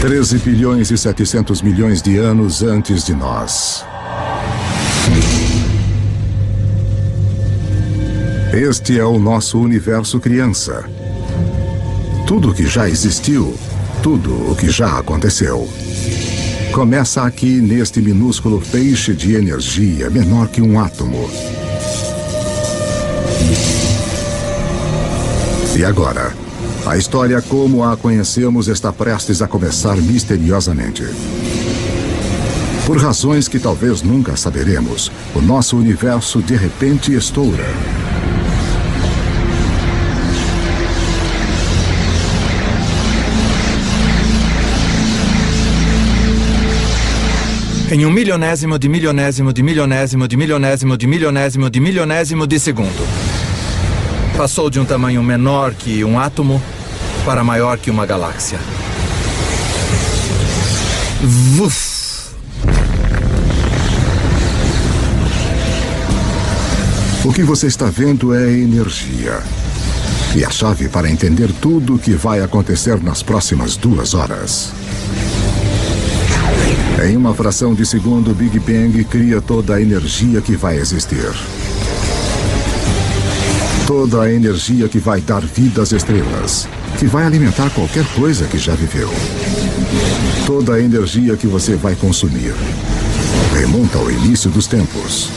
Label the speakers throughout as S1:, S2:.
S1: 13 bilhões e 700 milhões de anos antes de nós. Este é o nosso universo criança. Tudo o que já existiu, tudo o que já aconteceu, começa aqui neste minúsculo feixe de energia menor que um átomo. E agora, a história como a conhecemos está prestes a começar misteriosamente. Por razões que talvez nunca saberemos, o nosso universo de repente estoura.
S2: Em um milionésimo de milionésimo de milionésimo de milionésimo de milionésimo de milionésimo de segundo. Passou de um tamanho menor que um átomo para maior que uma galáxia. Vuf!
S1: O que você está vendo é energia. E a chave para entender tudo o que vai acontecer nas próximas 2 horas. Em uma fração de segundo, o Big Bang cria toda a energia que vai existir. Toda a energia que vai dar vida às estrelas, que vai alimentar qualquer coisa que já viveu. Toda a energia que você vai consumir remonta ao início dos tempos.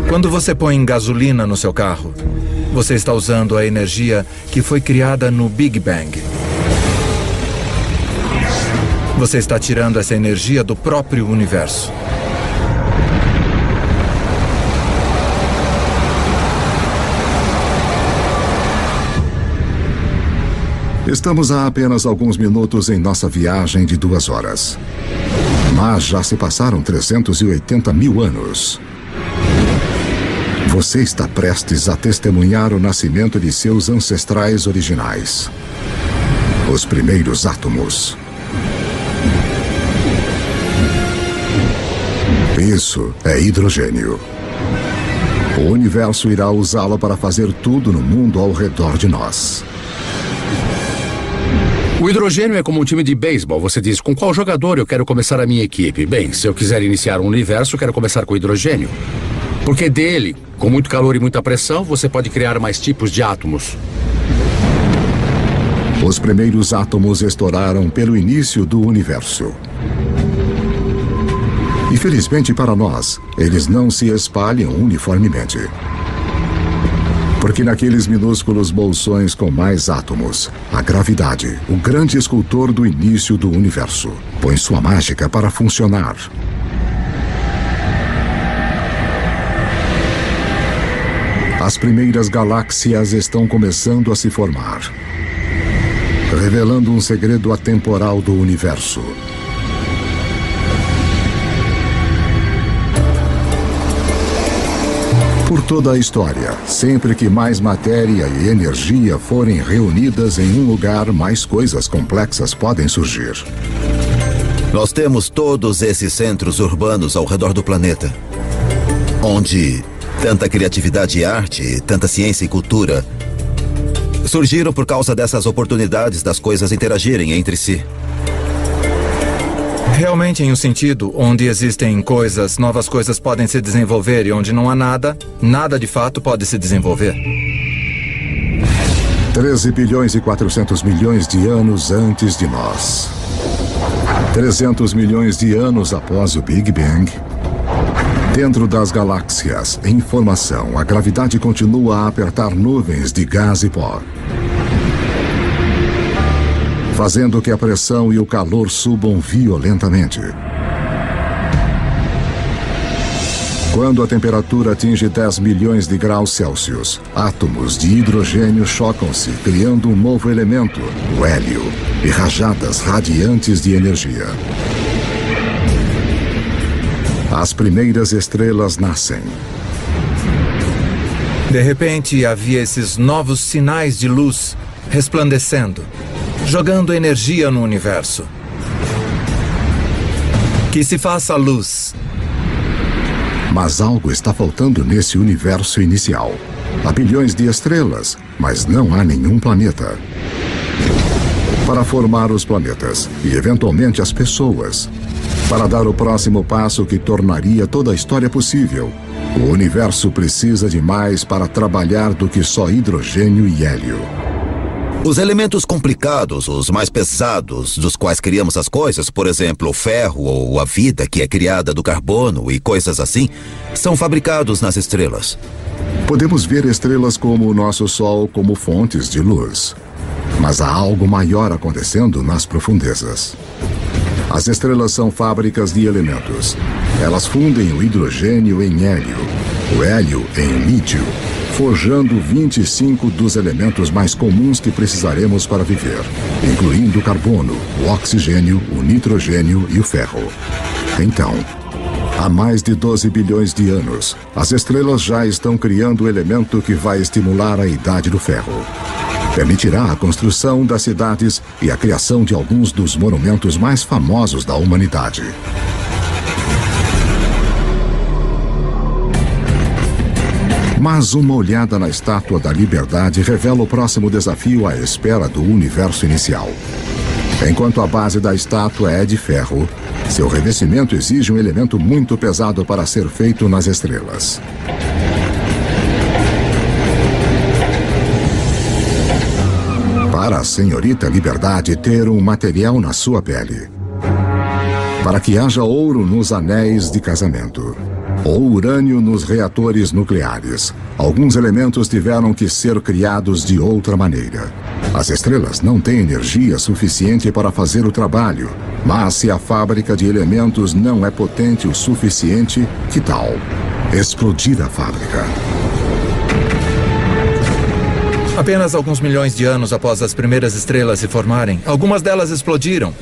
S2: Quando você põe gasolina no seu carro, você está usando a energia que foi criada no Big Bang. Você está tirando essa energia do próprio universo.
S1: Estamos há apenas alguns minutos em nossa viagem de 2 horas. Mas já se passaram 380 mil anos. Você está prestes a testemunhar o nascimento de seus ancestrais originais. Os primeiros átomos. Isso é hidrogênio. O universo irá usá-lo para fazer tudo no mundo ao redor de nós.
S3: O hidrogênio é como um time de beisebol. Você diz, com qual jogador eu quero começar a minha equipe? Bem, se eu quiser iniciar um universo, quero começar com hidrogênio. Porque dele, com muito calor e muita pressão, você pode criar mais tipos de átomos.
S1: Os primeiros átomos estouraram pelo início do universo. Infelizmente para nós, eles não se espalham uniformemente. Porque naqueles minúsculos bolsões com mais átomos, a gravidade, o grande escultor do início do universo, põe sua mágica para funcionar. As primeiras galáxias estão começando a se formar, revelando um segredo atemporal do universo. Por toda a história, sempre que mais matéria e energia forem reunidas em um lugar, mais coisas complexas podem surgir.
S4: Nós temos todos esses centros urbanos ao redor do planeta, onde tanta criatividade e arte, tanta ciência e cultura surgiram por causa dessas oportunidades das coisas interagirem entre si.
S2: Realmente em um sentido onde existem coisas, novas coisas podem se desenvolver e onde não há nada, nada de fato pode se desenvolver.
S1: 13 bilhões e 400 milhões de anos antes de nós. 300 milhões de anos após o Big Bang. Dentro das galáxias, em formação, a gravidade continua a apertar nuvens de gás e pó, fazendo que a pressão e o calor subam violentamente. Quando a temperatura atinge 10 milhões de graus Celsius, átomos de hidrogênio chocam-se, criando um novo elemento, o hélio, e rajadas radiantes de energia. As primeiras estrelas nascem.
S2: De repente, havia esses novos sinais de luz resplandecendo, jogando energia no universo. Que se faça luz.
S1: Mas algo está faltando nesse universo inicial. Há bilhões de estrelas, mas não há nenhum planeta. para formar os planetas e, eventualmente, as pessoas. Para dar o próximo passo que tornaria toda a história possível, o universo precisa de mais para trabalhar do que só hidrogênio e hélio.
S4: Os elementos complicados, os mais pesados, dos quais criamos as coisas, por exemplo, o ferro ou a vida que é criada do carbono e coisas assim, são fabricados nas estrelas.
S1: Podemos ver estrelas como o nosso Sol como fontes de luz. Mas há algo maior acontecendo nas profundezas. As estrelas são fábricas de elementos. Elas fundem o hidrogênio em hélio, o hélio em lítio, forjando 25 dos elementos mais comuns que precisaremos para viver, incluindo o carbono, o oxigênio, o nitrogênio e o ferro. Então, há mais de 12 bilhões de anos, as estrelas já estão criando o elemento que vai estimular a idade do ferro. Permitirá a construção das cidades e a criação de alguns dos monumentos mais famosos da humanidade. Mas uma olhada na Estátua da Liberdade revela o próximo desafio à espera do universo inicial. Enquanto a base da estátua é de ferro, seu revestimento exige um elemento muito pesado para ser feito nas estrelas. Para a senhorita Liberdade ter um material na sua pele. Para que haja ouro nos anéis de casamento. Ou urânio nos reatores nucleares. Alguns elementos tiveram que ser criados de outra maneira. As estrelas não têm energia suficiente para fazer o trabalho. Mas se a fábrica de elementos não é potente o suficiente, que tal explodir a fábrica?
S2: Apenas alguns milhões de anos após as primeiras estrelas se formarem, algumas delas explodiram.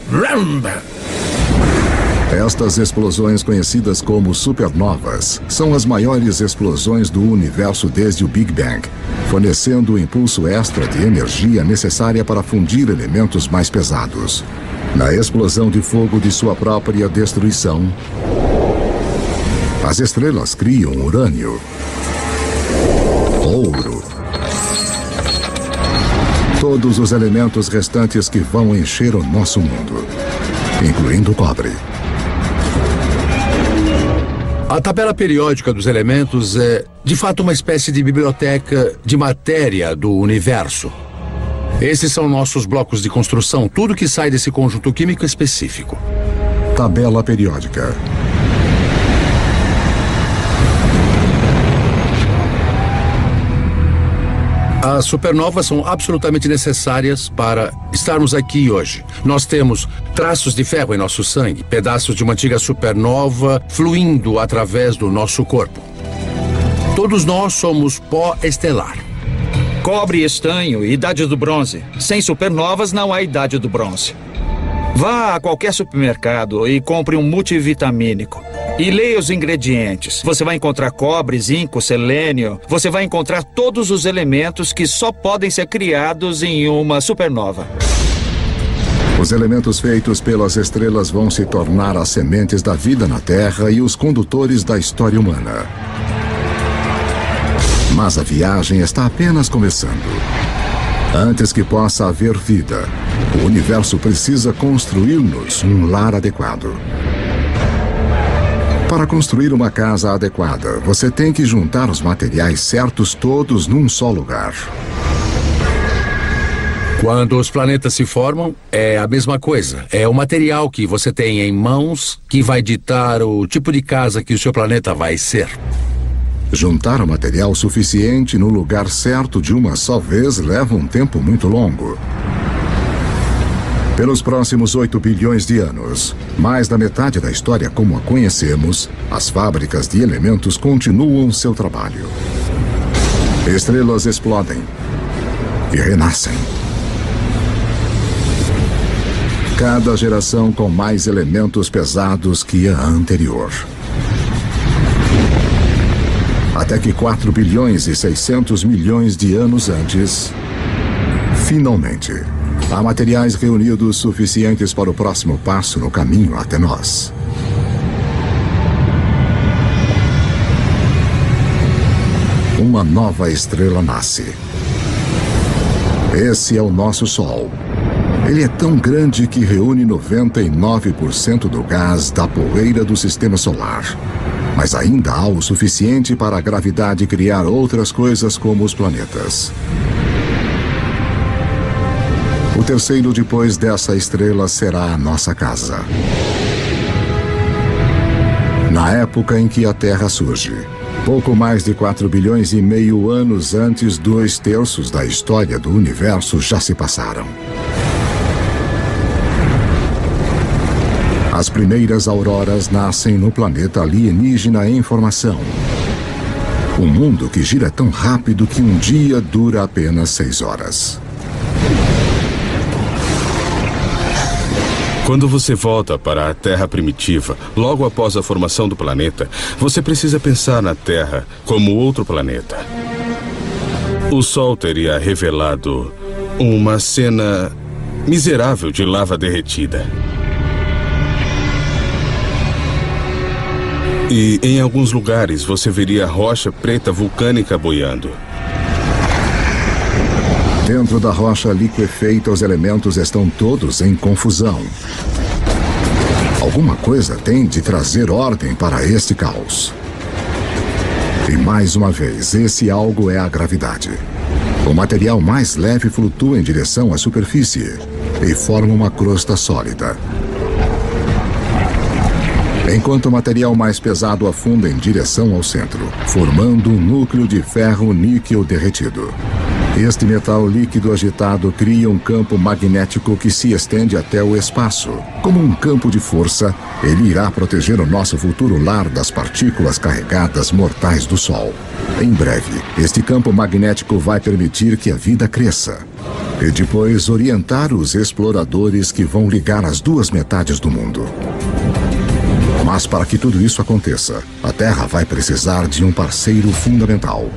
S1: Estas explosões, conhecidas como supernovas, são as maiores explosões do universo desde o Big Bang, fornecendo o impulso extra de energia necessária para fundir elementos mais pesados. Na explosão de fogo de sua própria destruição, as estrelas criam urânio, ouro, todos os elementos restantes que vão encher o nosso mundo, incluindo o cobre.
S3: A tabela periódica dos elementos é, de fato, uma espécie de biblioteca de matéria do universo. Esses são nossos blocos de construção, tudo que sai desse conjunto químico específico.
S1: Tabela periódica.
S3: As supernovas são absolutamente necessárias para estarmos aqui hoje. Nós temos traços de ferro em nosso sangue, pedaços de uma antiga supernova fluindo através do nosso corpo. Todos nós somos pó estelar.
S5: Cobre e estanho, idade do bronze. Sem supernovas não há idade do bronze. Vá a qualquer supermercado e compre um multivitamínico. E leia os ingredientes. Você vai encontrar cobre, zinco, selênio. Você vai encontrar todos os elementos que só podem ser criados em uma supernova.
S1: Os elementos feitos pelas estrelas vão se tornar as sementes da vida na Terra e os condutores da história humana. Mas a viagem está apenas começando. Antes que possa haver vida, o universo precisa construir-nos um lar adequado. Para construir uma casa adequada, você tem que juntar os materiais certos todos num só lugar.
S3: Quando os planetas se formam, é a mesma coisa. É o material que você tem em mãos que vai ditar o tipo de casa que o seu planeta vai ser.
S1: Juntar o material suficiente no lugar certo de uma só vez leva um tempo muito longo. Pelos próximos 8 bilhões de anos, mais da metade da história como a conhecemos, as fábricas de elementos continuam seu trabalho. Estrelas explodem e renascem. Cada geração com mais elementos pesados que a anterior. Até que 4 bilhões e 600 milhões de anos antes, finalmente, há materiais reunidos suficientes para o próximo passo no caminho até nós. Uma nova estrela nasce. Esse é o nosso Sol. Ele é tão grande que reúne 99% do gás da poeira do sistema solar. Mas ainda há o suficiente para a gravidade criar outras coisas como os planetas. O terceiro depois dessa estrela será a nossa casa. Na época em que a Terra surge, pouco mais de 4 bilhões e meio anos antes, 2/3 da história do universo já se passaram. As primeiras auroras nascem no planeta alienígena em formação. Um mundo que gira tão rápido que um dia dura apenas 6 horas.
S6: Quando você volta para a Terra primitiva, logo após a formação do planeta, você precisa pensar na Terra como outro planeta. O Sol teria revelado uma cena miserável de lava derretida. E em alguns lugares você veria rocha preta vulcânica boiando.
S1: Dentro da rocha liquefeita, os elementos estão todos em confusão. Alguma coisa tem de trazer ordem para este caos. E mais uma vez, esse algo é a gravidade. O material mais leve flutua em direção à superfície e forma uma crosta sólida, enquanto o material mais pesado afunda em direção ao centro, formando um núcleo de ferro-níquel derretido. Este metal líquido agitado cria um campo magnético que se estende até o espaço. Como um campo de força, ele irá proteger o nosso futuro lar das partículas carregadas mortais do Sol. Em breve, este campo magnético vai permitir que a vida cresça e depois orientar os exploradores que vão ligar as duas metades do mundo. Mas para que tudo isso aconteça, a Terra vai precisar de um parceiro fundamental.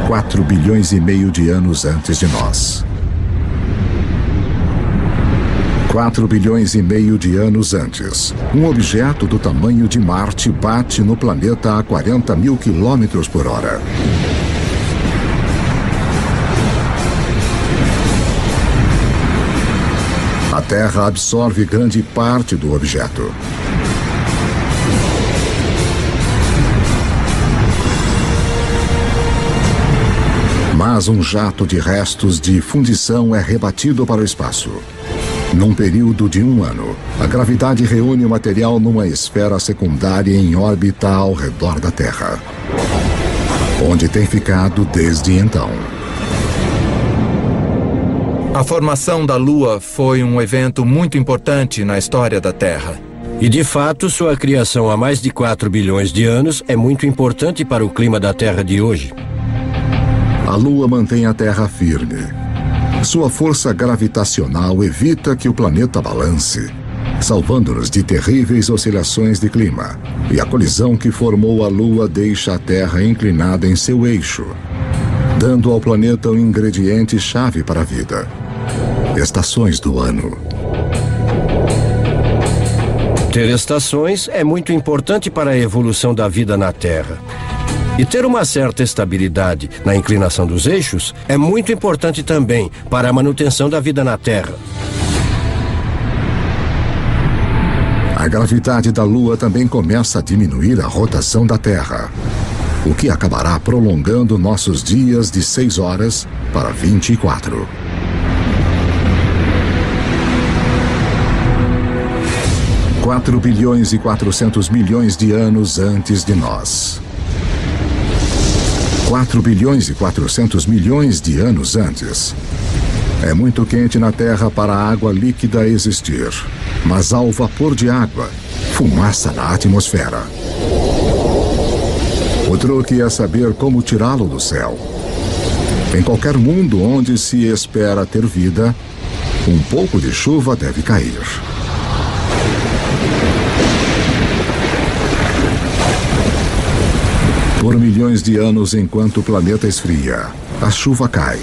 S1: 4 bilhões e meio de anos antes de nós. 4 bilhões e meio de anos antes, um objeto do tamanho de Marte bate no planeta a 40 mil quilômetros por hora. A Terra absorve grande parte do objeto. Mas um jato de restos de fundição é rebatido para o espaço. Num período de 1 ano, a gravidade reúne o material numa esfera secundária em órbita ao redor da Terra, onde tem ficado desde então.
S2: A formação da Lua foi um evento muito importante na história da Terra.
S7: E de fato, sua criação há mais de 4 bilhões de anos é muito importante para o clima da Terra de hoje.
S1: A Lua mantém a Terra firme. Sua força gravitacional evita que o planeta balance, salvando-nos de terríveis oscilações de clima. E a colisão que formou a Lua deixa a Terra inclinada em seu eixo, dando ao planeta um ingrediente-chave para a vida: estações do ano.
S7: Ter estações é muito importante para a evolução da vida na Terra. E ter uma certa estabilidade na inclinação dos eixos é muito importante também para a manutenção da vida na Terra.
S1: A gravidade da Lua também começa a diminuir a rotação da Terra, o que acabará prolongando nossos dias de 6 horas para 24. – 4 bilhões e 400 milhões de anos antes de nós. 4 bilhões e 400 milhões de anos antes. É muito quente na Terra para a água líquida existir, mas há o vapor de água, fumaça na atmosfera. O truque é saber como tirá-lo do céu. Em qualquer mundo onde se espera ter vida, um pouco de chuva deve cair. Por milhões de anos, enquanto o planeta esfria, a chuva cai,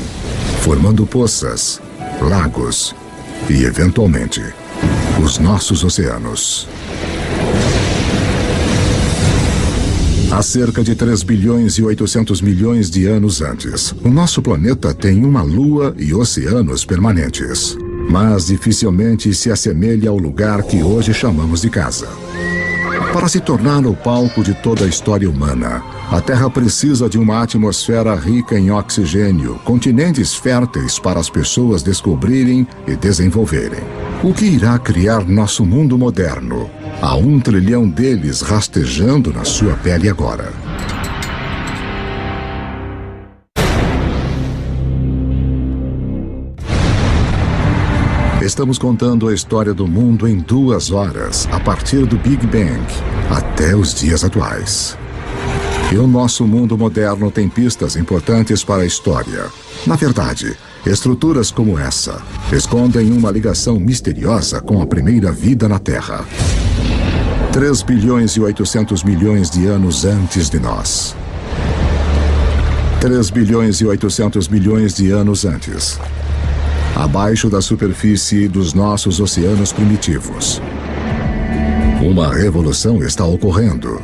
S1: formando poças, lagos e, eventualmente, os nossos oceanos. Há cerca de 3 bilhões e 800 milhões de anos antes, o nosso planeta tem uma lua e oceanos permanentes. mas dificilmente se assemelha ao lugar que hoje chamamos de casa. Para se tornar o palco de toda a história humana, a Terra precisa de uma atmosfera rica em oxigênio, continentes férteis para as pessoas descobrirem e desenvolverem. O que irá criar nosso mundo moderno? Há 1 trilhão deles rastejando na sua pele agora. Estamos contando a história do mundo em 2 horas, a partir do Big Bang até os dias atuais. E o nosso mundo moderno tem pistas importantes para a história. Na verdade, estruturas como essa escondem uma ligação misteriosa com a primeira vida na Terra. 3 bilhões e 800 milhões de anos antes de nós. 3 bilhões e 800 milhões de anos antes. Abaixo da superfície dos nossos oceanos primitivos. Uma revolução está ocorrendo.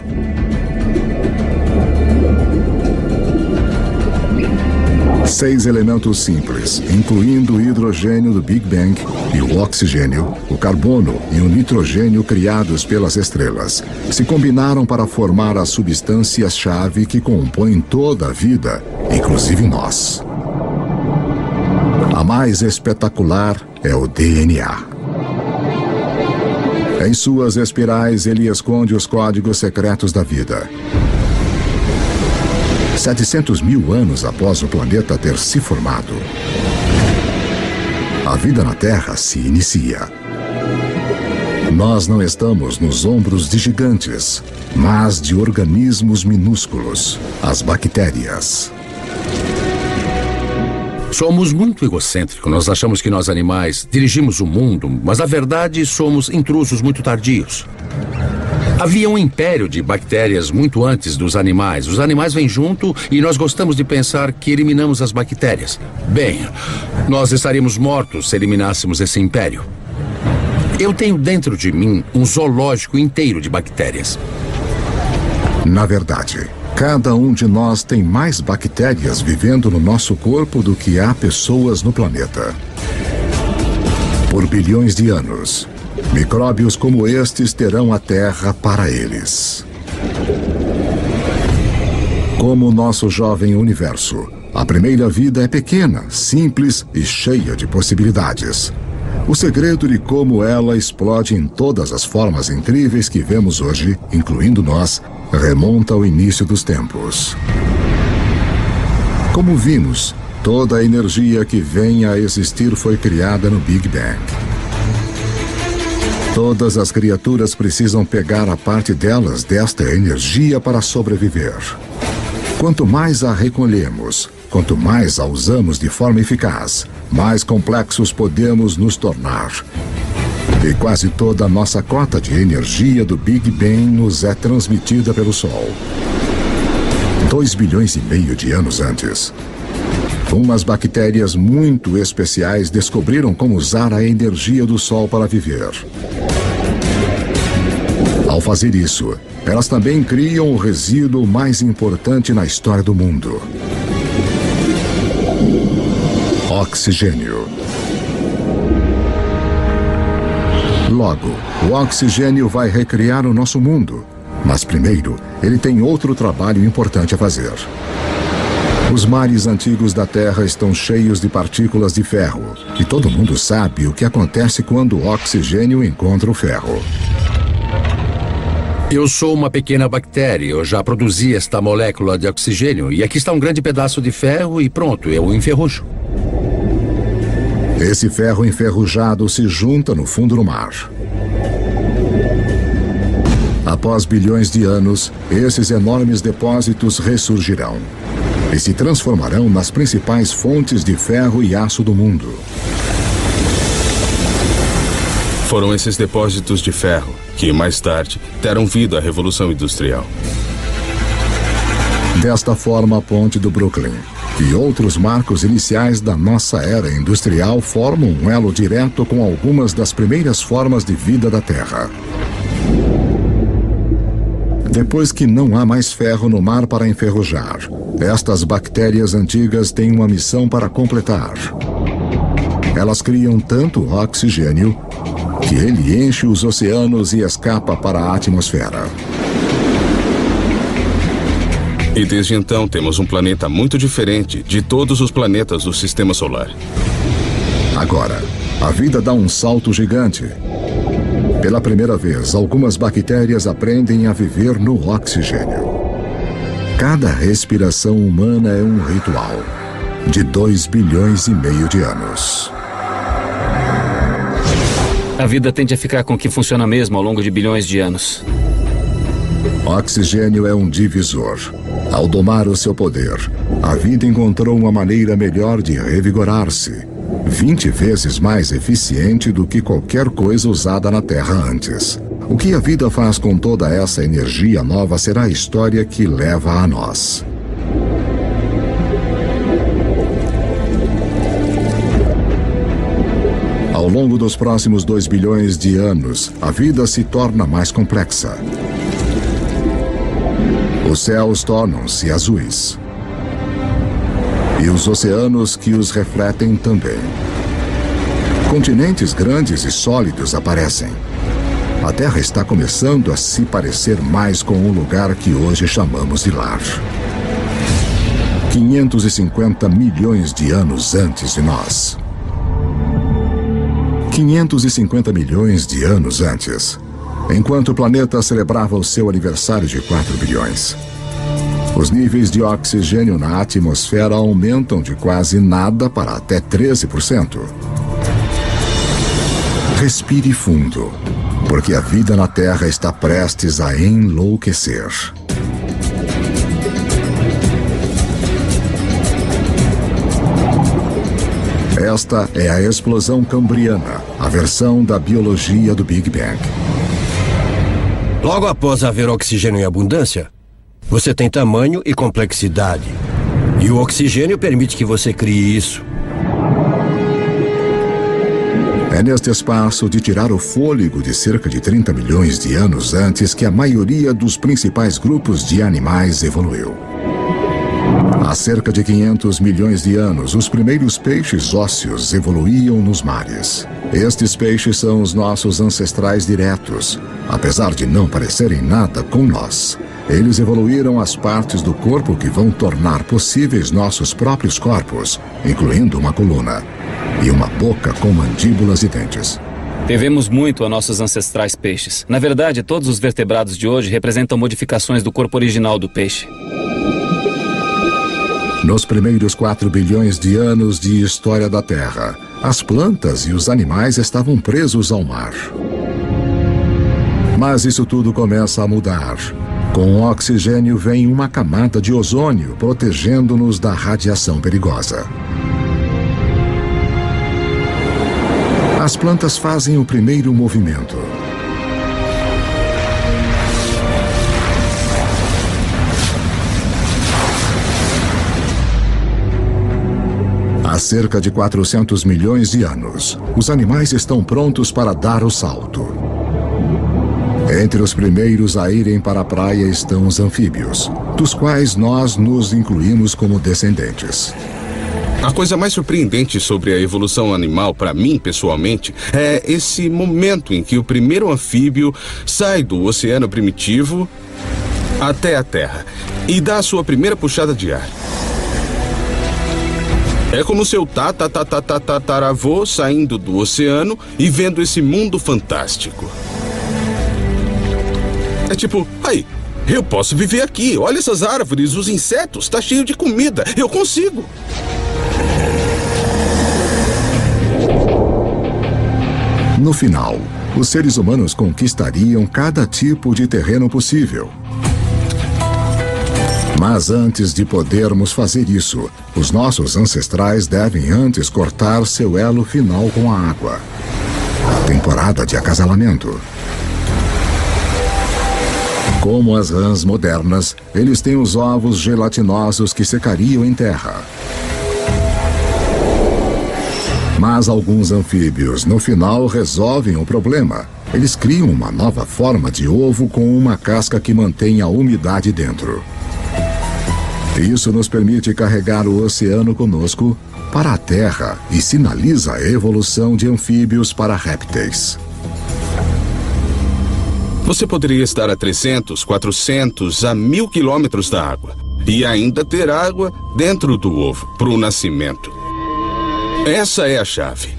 S1: Seis elementos simples, incluindo o hidrogênio do Big Bang e o oxigênio, o carbono e o nitrogênio criados pelas estrelas, se combinaram para formar as substâncias-chave que compõem toda a vida, inclusive nós. A mais espetacular é o DNA. Em suas espirais, ele esconde os códigos secretos da vida. 700 mil anos após o planeta ter se formado, a vida na Terra se inicia. Nós não estamos nos ombros de gigantes, mas de organismos minúsculos, as bactérias.
S3: Somos muito egocêntricos. Nós achamos que nós animais dirigimos o mundo, mas na verdade somos intrusos muito tardios. Havia um império de bactérias muito antes dos animais. Os animais vêm junto e nós gostamos de pensar que eliminamos as bactérias. Bem, nós estaríamos mortos se eliminássemos esse império. Eu tenho dentro de mim um zoológico inteiro de bactérias.
S1: Na verdade, cada um de nós tem mais bactérias vivendo no nosso corpo do que há pessoas no planeta. Por bilhões de anos, micróbios como estes terão a Terra para eles. Como o nosso jovem universo, a primeira vida é pequena, simples e cheia de possibilidades. O segredo de como ela explode em todas as formas incríveis que vemos hoje, incluindo nós, remonta ao início dos tempos. Como vimos, toda a energia que vem a existir foi criada no Big Bang. Todas as criaturas precisam pegar a parte delas desta energia para sobreviver. Quanto mais a recolhemos, quanto mais a usamos de forma eficaz, mais complexos podemos nos tornar. E quase toda a nossa cota de energia do Big Bang nos é transmitida pelo Sol. 2,5 bilhões de anos antes, umas bactérias muito especiais descobriram como usar a energia do Sol para viver. Ao fazer isso, elas também criam o resíduo mais importante na história do mundo: oxigênio. Logo, o oxigênio vai recriar o nosso mundo. Mas primeiro, ele tem outro trabalho importante a fazer. Os mares antigos da Terra estão cheios de partículas de ferro. E todo mundo sabe o que acontece quando o oxigênio encontra o ferro.
S3: Eu sou uma pequena bactéria. Eu já produzi esta molécula de oxigênio. E aqui está um grande pedaço de ferro e pronto, eu o enferrujo.
S1: Esse ferro enferrujado se junta no fundo do mar. Após bilhões de anos, esses enormes depósitos ressurgirão e se transformarão nas principais fontes de ferro e aço do mundo.
S6: Foram esses depósitos de ferro que, mais tarde, deram vida à Revolução Industrial.
S1: Desta forma, a Ponte do Brooklyn e outros marcos iniciais da nossa era industrial formam um elo direto com algumas das primeiras formas de vida da Terra. Depois que não há mais ferro no mar para enferrujar, estas bactérias antigas têm uma missão para completar. Elas criam tanto oxigênio que ele enche os oceanos e escapa para a atmosfera.
S6: E desde então temos um planeta muito diferente de todos os planetas do Sistema Solar.
S1: Agora, a vida dá um salto gigante. Pela primeira vez, algumas bactérias aprendem a viver no oxigênio. Cada respiração humana é um ritual de 2,5 bilhões de anos.
S8: A vida tende a ficar com o que funciona mesmo ao longo de bilhões de anos.
S1: Oxigênio é um divisor. Ao domar o seu poder, a vida encontrou uma maneira melhor de revigorar-se, 20 vezes mais eficiente do que qualquer coisa usada na Terra antes. O que a vida faz com toda essa energia nova será a história que leva a nós. Ao longo dos próximos 2 bilhões de anos, a vida se torna mais complexa. Os céus tornam-se azuis. E os oceanos que os refletem também. Continentes grandes e sólidos aparecem. A Terra está começando a se parecer mais com o lugar que hoje chamamos de lar. 550 milhões de anos antes de nós. 550 milhões de anos antes, enquanto o planeta celebrava o seu aniversário de 4 bilhões. Os níveis de oxigênio na atmosfera aumentam de quase nada para até 13%. Respire fundo, porque a vida na Terra está prestes a enlouquecer. Esta é a explosão cambriana, a versão da biologia do Big Bang.
S7: Logo após haver oxigênio em abundância, você tem tamanho e complexidade. E o oxigênio permite que você crie isso.
S1: É neste espaço de tirar o fôlego de cerca de 30 milhões de anos antes que a maioria dos principais grupos de animais evoluiu. Há cerca de 500 milhões de anos, os primeiros peixes ósseos evoluíam nos mares. Estes peixes são os nossos ancestrais diretos, apesar de não parecerem nada com nós. Eles evoluíram as partes do corpo que vão tornar possíveis nossos próprios corpos, incluindo uma coluna e uma boca com mandíbulas e dentes.
S8: Devemos muito a nossos ancestrais peixes. Na verdade, todos os vertebrados de hoje representam modificações do corpo original do peixe.
S1: Nos primeiros 4 bilhões de anos de história da Terra, as plantas e os animais estavam presos ao mar. Mas isso tudo começa a mudar. Com o oxigênio vem uma camada de ozônio protegendo-nos da radiação perigosa. As plantas fazem o primeiro movimento. Há cerca de 400 milhões de anos, os animais estão prontos para dar o salto. Entre os primeiros a irem para a praia estão os anfíbios, dos quais nós nos incluímos como descendentes.
S6: A coisa mais surpreendente sobre a evolução animal, para mim, pessoalmente, é esse momento em que o primeiro anfíbio sai do oceano primitivo até a Terra e dá a sua primeira puxada de ar. É como seu tataravô saindo do oceano e vendo esse mundo fantástico. É tipo, aí, eu posso viver aqui, olha essas árvores, os insetos, tá cheio de comida, eu consigo.
S1: No final, os seres humanos conquistariam cada tipo de terreno possível. Mas antes de podermos fazer isso, os nossos ancestrais devem antes cortar seu elo final com a água. A temporada de acasalamento. Como as rãs modernas, eles têm os ovos gelatinosos que secariam em terra. Mas alguns anfíbios, no final, resolvem o problema. Eles criam uma nova forma de ovo com uma casca que mantém a umidade dentro. Isso nos permite carregar o oceano conosco para a Terra e sinaliza a evolução de anfíbios para répteis.
S6: Você poderia estar a 300, 400, a 1000 quilômetros da água e ainda ter água dentro do ovo para o nascimento. Essa é a chave.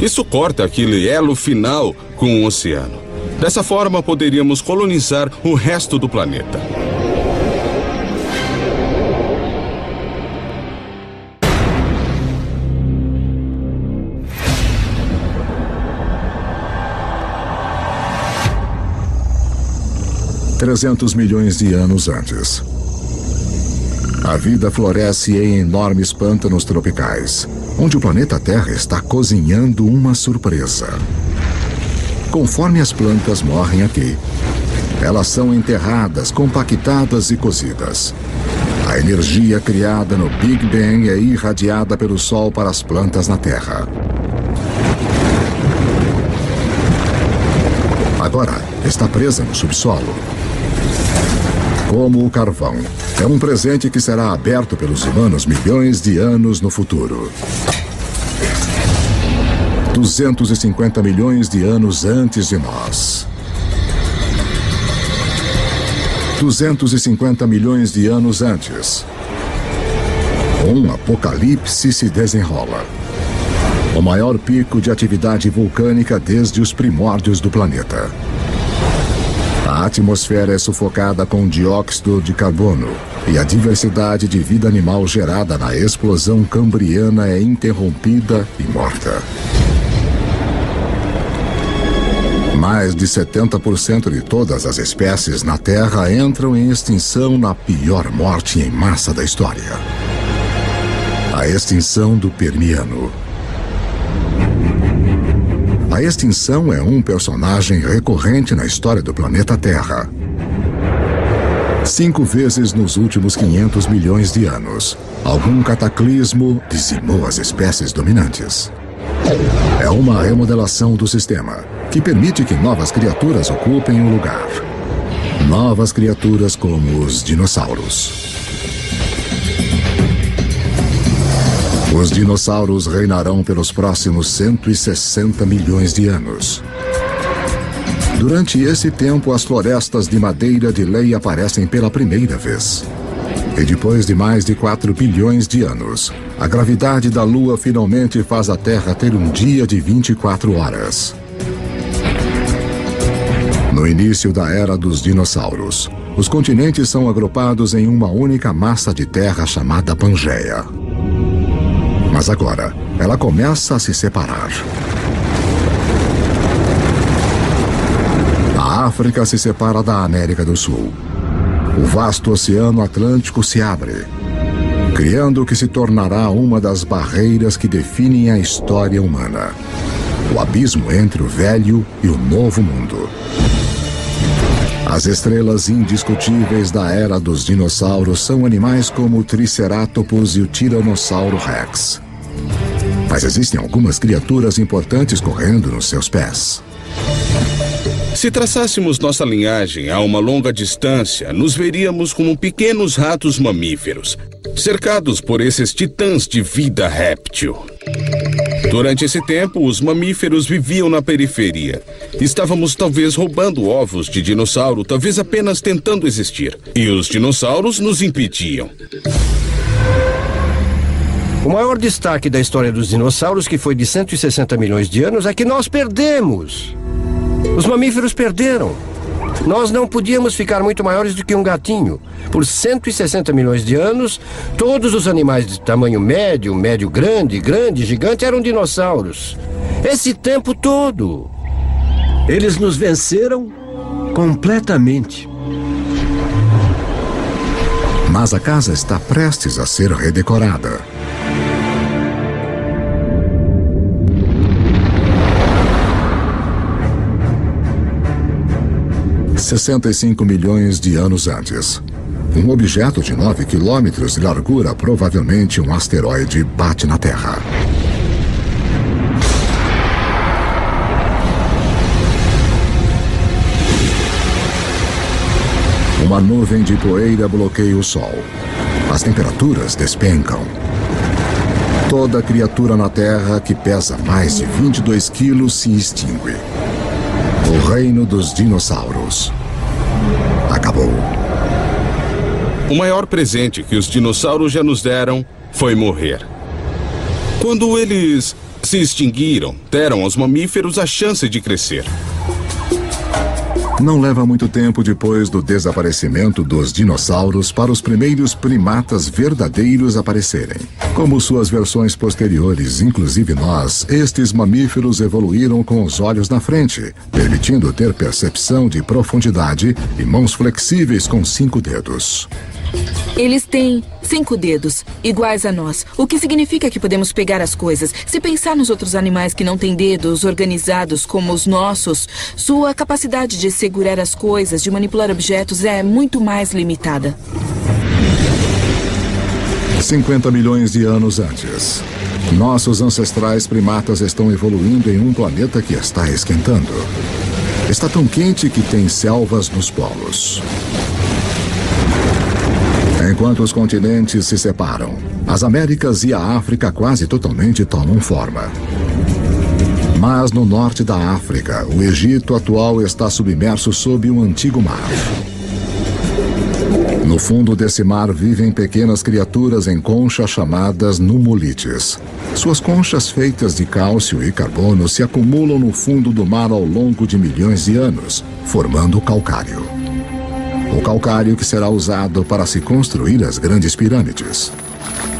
S6: Isso corta aquele elo final com o oceano. Dessa forma, poderíamos colonizar o resto do planeta.
S1: $300 milhões de anos antes. A vida floresce em enormes pântanos tropicais, onde o planeta Terra está cozinhando uma surpresa. Conforme as plantas morrem aqui, elas são enterradas, compactadas e cozidas. A energia criada no Big Bang é irradiada pelo Sol para as plantas na Terra. Agora está presa no subsolo. Como o carvão, é um presente que será aberto pelos humanos milhões de anos no futuro. 250 milhões de anos antes de nós. 250 milhões de anos antes. Um apocalipse se desenrola. O maior pico de atividade vulcânica desde os primórdios do planeta. A atmosfera é sufocada com dióxido de carbono e a diversidade de vida animal gerada na explosão cambriana é interrompida e morta. Mais de 70% de todas as espécies na Terra entram em extinção na pior morte em massa da história. A extinção do Permiano. A extinção é um personagem recorrente na história do planeta Terra. 5 vezes nos últimos 500 milhões de anos, algum cataclismo dizimou as espécies dominantes. É uma remodelação do sistema, que permite que novas criaturas ocupem o lugar. Novas criaturas como os dinossauros. Os dinossauros reinarão pelos próximos 160 milhões de anos. Durante esse tempo, as florestas de madeira de lei aparecem pela primeira vez. E depois de mais de 4 bilhões de anos, a gravidade da Lua finalmente faz a Terra ter um dia de 24 horas. No início da era dos dinossauros, os continentes são agrupados em uma única massa de terra chamada Pangeia. Mas agora, ela começa a se separar. A África se separa da América do Sul. O vasto Oceano Atlântico se abre, criando o que se tornará uma das barreiras que definem a história humana. O abismo entre o velho e o novo mundo. As estrelas indiscutíveis da era dos dinossauros são animais como o Triceratopus e o Tiranossauro Rex. Mas existem algumas criaturas importantes correndo nos seus pés.
S6: Se traçássemos nossa linhagem a uma longa distância, nos veríamos como pequenos ratos mamíferos, cercados por esses titãs de vida réptil. Durante esse tempo, os mamíferos viviam na periferia. Estávamos talvez roubando ovos de dinossauro, talvez apenas tentando existir. E os dinossauros nos impediam.
S7: O maior destaque da história dos dinossauros, que foi de 160 milhões de anos, é que nós perdemos. Os mamíferos perderam. Nós não podíamos ficar muito maiores do que um gatinho. Por 160 milhões de anos, todos os animais de tamanho médio, médio-grande, grande, gigante eram dinossauros. Esse tempo todo.
S9: Eles nos venceram completamente.
S1: Mas a casa está prestes a ser redecorada. $65 milhões de anos antes. Um objeto de 9 quilômetros de largura, provavelmente um asteroide, bate na Terra. Uma nuvem de poeira bloqueia o Sol. As temperaturas despencam. Toda criatura na Terra que pesa mais de 22 quilos se extingue. O reino dos dinossauros acabou.
S6: O maior presente que os dinossauros já nos deram foi morrer. Quando eles se extinguiram, deram aos mamíferos a chance de crescer.
S1: Não leva muito tempo depois do desaparecimento dos dinossauros para os primeiros primatas verdadeiros aparecerem. Como suas versões posteriores, inclusive nós, estes mamíferos evoluíram com os olhos na frente, permitindo ter percepção de profundidade e mãos flexíveis com 5 dedos.
S10: Eles têm 5 dedos, iguais a nós, o que significa que podemos pegar as coisas. Se pensar nos outros animais que não têm dedos organizados como os nossos, sua capacidade de segurar as coisas, de manipular objetos é muito mais limitada.
S1: 50 milhões de anos antes, nossos ancestrais primatas estão evoluindo em um planeta que está esquentando. Está tão quente que tem selvas nos polos. Enquanto os continentes se separam, as Américas e a África quase totalmente tomam forma. Mas no norte da África, o Egito atual está submerso sob um antigo mar. No fundo desse mar vivem pequenas criaturas em conchas chamadas nummulites. Suas conchas feitas de cálcio e carbono se acumulam no fundo do mar ao longo de milhões de anos, formando o calcário. O calcário que será usado para se construir as grandes pirâmides.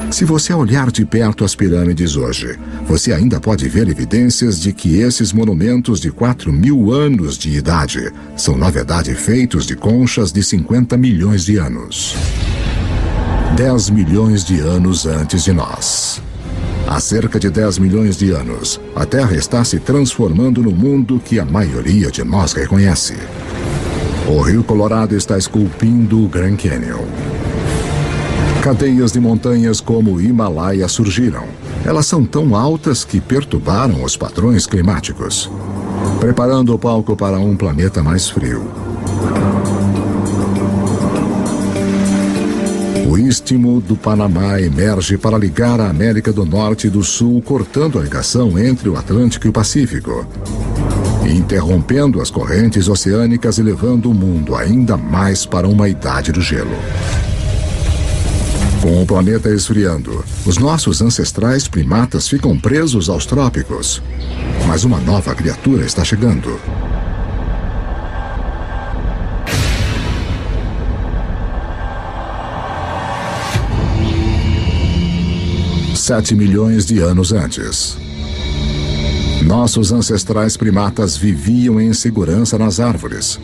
S1: Se você olhar de perto as pirâmides hoje, você ainda pode ver evidências de que esses monumentos de 4.000 anos de idade são, na verdade, feitos de conchas de 50 milhões de anos. 10 milhões de anos antes de nós. Há cerca de 10 milhões de anos, a Terra está se transformando no mundo que a maioria de nós reconhece. O Rio Colorado está esculpindo o Grand Canyon. Cadeias de montanhas como o Himalaia surgiram. Elas são tão altas que perturbaram os padrões climáticos, preparando o palco para um planeta mais frio. O Istmo do Panamá emerge para ligar a América do Norte e do Sul, cortando a ligação entre o Atlântico e o Pacífico, interrompendo as correntes oceânicas e levando o mundo ainda mais para uma idade do gelo. Com o planeta esfriando, os nossos ancestrais primatas ficam presos aos trópicos. Mas uma nova criatura está chegando. Sete milhões de anos antes. Nossos ancestrais primatas viviam em segurança nas árvores,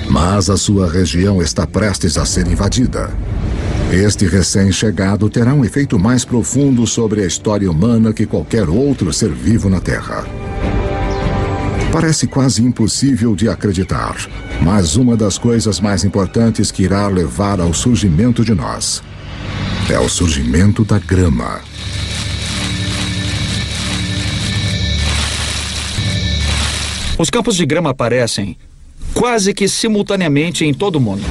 S1: mas a sua região está prestes a ser invadida. Este recém-chegado terá um efeito mais profundo sobre a história humana que qualquer outro ser vivo na Terra. Parece quase impossível de acreditar, mas uma das coisas mais importantes que irá levar ao surgimento de nós é o surgimento da grama.
S5: Os campos de grama aparecem quase que simultaneamente em todo o mundo.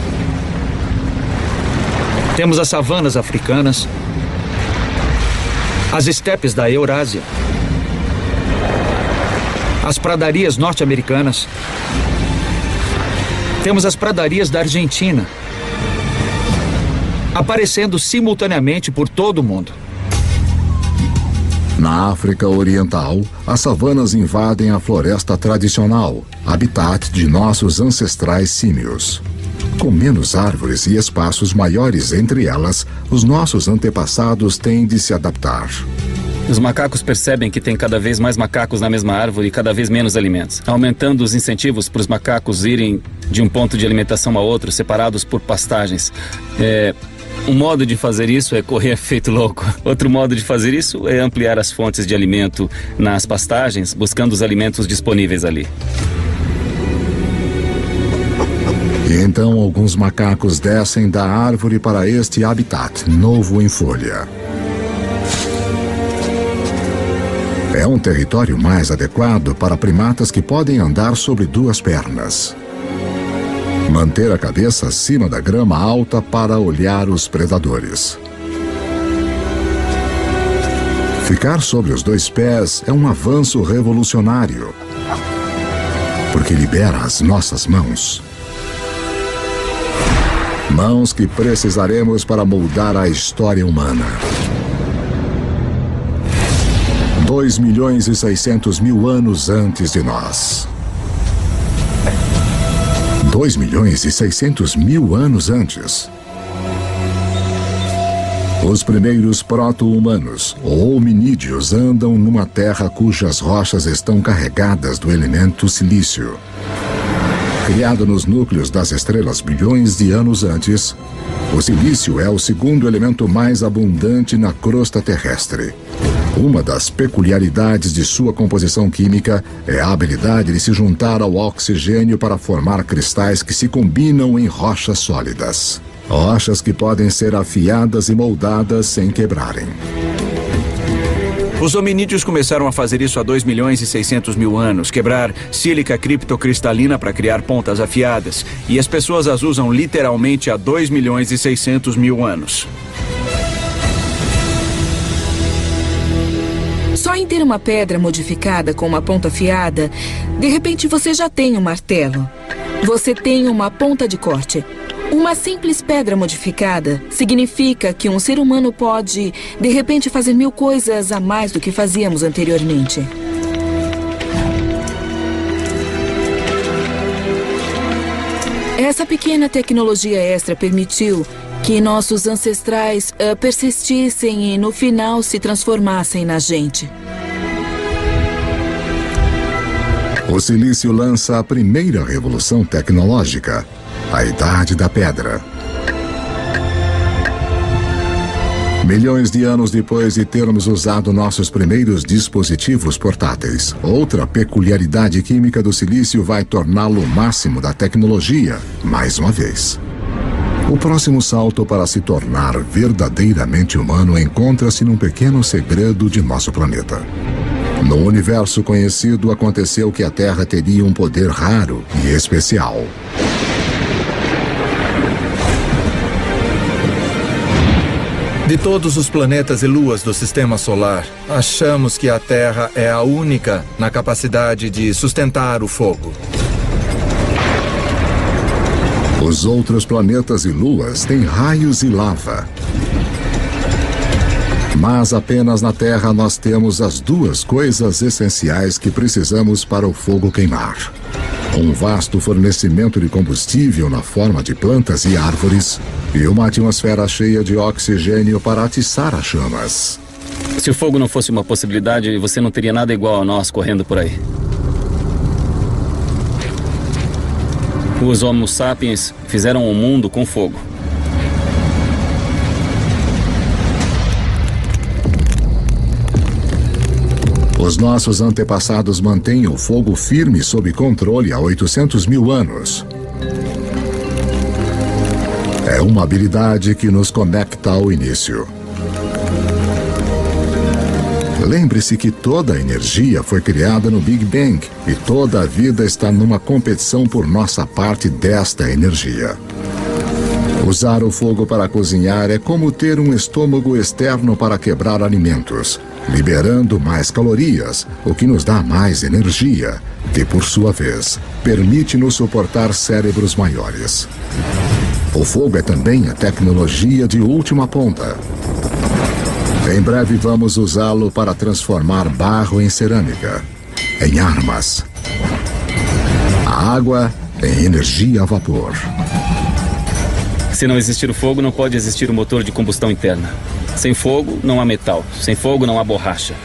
S5: Temos as savanas africanas, as estepes da Eurásia, as pradarias norte-americanas, temos as pradarias da Argentina, aparecendo simultaneamente por todo o mundo.
S1: Na África Oriental, as savanas invadem a floresta tradicional, habitat de nossos ancestrais símios. Com menos árvores e espaços maiores entre elas, os nossos antepassados têm de se adaptar.
S8: Os macacos percebem que tem cada vez mais macacos na mesma árvore e cada vez menos alimentos, aumentando os incentivos para os macacos irem de um ponto de alimentação a outro, separados por pastagens. Um modo de fazer isso é correr feito louco. Outro modo de fazer isso é ampliar as fontes de alimento nas pastagens, buscando os alimentos disponíveis ali.
S1: E então alguns macacos descem da árvore para este habitat novo em folha. É um território mais adequado para primatas que podem andar sobre duas pernas. Manter a cabeça acima da grama alta para olhar os predadores. Ficar sobre os dois pés é um avanço revolucionário, porque libera as nossas mãos. Mãos que precisaremos para moldar a história humana. 2.600.000 anos antes de nós. 2.600.000 anos antes. Os primeiros proto-humanos, ou hominídeos, andam numa terra cujas rochas estão carregadas do elemento silício. Criado nos núcleos das estrelas bilhões de anos antes, o silício é o segundo elemento mais abundante na crosta terrestre. Uma das peculiaridades de sua composição química é a habilidade de se juntar ao oxigênio para formar cristais que se combinam em rochas sólidas. Rochas que podem ser afiadas e moldadas sem quebrarem.
S11: Os hominídeos começaram a fazer isso há 2.600.000 anos, quebrar sílica criptocristalina para criar pontas afiadas. E as pessoas as usam literalmente há 2.600.000 anos.
S10: Só em ter uma pedra modificada com uma ponta afiada, de repente você já tem um martelo. Você tem uma ponta de corte. Uma simples pedra modificada significa que um ser humano pode, de repente, fazer 1000 coisas a mais do que fazíamos anteriormente. Essa pequena tecnologia extra permitiu que nossos ancestrais persistissem e, no final, se transformassem na gente.
S1: O silício lança a primeira revolução tecnológica, a Idade da Pedra. Milhões de anos depois de termos usado nossos primeiros dispositivos portáteis, outra peculiaridade química do silício vai torná-lo o máximo da tecnologia, mais uma vez. O próximo salto para se tornar verdadeiramente humano encontra-se num pequeno segredo de nosso planeta. No universo conhecido, aconteceu que a Terra teria um poder raro e especial.
S2: De todos os planetas e luas do Sistema Solar, achamos que a Terra é a única na capacidade de sustentar o fogo.
S1: Os outros planetas e luas têm raios e lava. Mas apenas na Terra nós temos as duas coisas essenciais que precisamos para o fogo queimar. Um vasto fornecimento de combustível na forma de plantas e árvores e uma atmosfera cheia de oxigênio para atiçar as chamas.
S8: Se o fogo não fosse uma possibilidade, você não teria nada igual a nós correndo por aí. Os Homo sapiens fizeram o mundo com fogo.
S1: Os nossos antepassados mantêm o fogo firme sob controle há 800.000 anos. É uma habilidade que nos conecta ao início. Lembre-se que toda a energia foi criada no Big Bang e toda a vida está numa competição por nossa parte desta energia. Usar o fogo para cozinhar é como ter um estômago externo para quebrar alimentos, liberando mais calorias, o que nos dá mais energia, que, por sua vez, permite-nos suportar cérebros maiores. O fogo é também a tecnologia de última ponta. Em breve vamos usá-lo para transformar barro em cerâmica, em armas, a água em energia a vapor.
S8: Se não existir o fogo, não pode existir o motor de combustão interna. Sem fogo, não há metal. Sem fogo, não há borracha.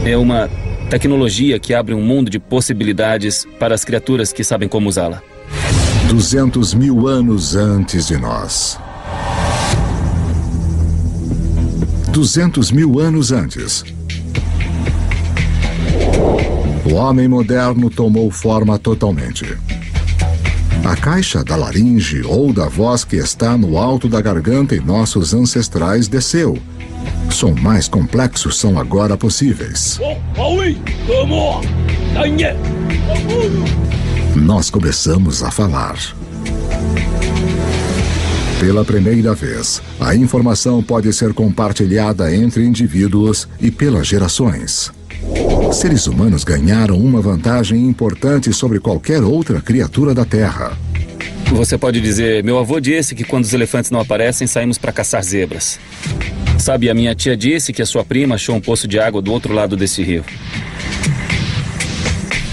S8: É uma tecnologia que abre um mundo de possibilidades para as criaturas que sabem como usá-la.
S1: 200.000 anos antes de nós. 200.000 anos antes. O homem moderno tomou forma totalmente. A caixa da laringe ou da voz que está no alto da garganta em nossos ancestrais desceu. Sons mais complexos são agora possíveis. Nós começamos a falar. Pela primeira vez, a informação pode ser compartilhada entre indivíduos e pelas gerações. Seres humanos ganharam uma vantagem importante sobre qualquer outra criatura da Terra.
S8: Você pode dizer, meu avô disse que quando os elefantes não aparecem, saímos para caçar zebras. Sabe, a minha tia disse que a sua prima achou um poço de água do outro lado desse rio.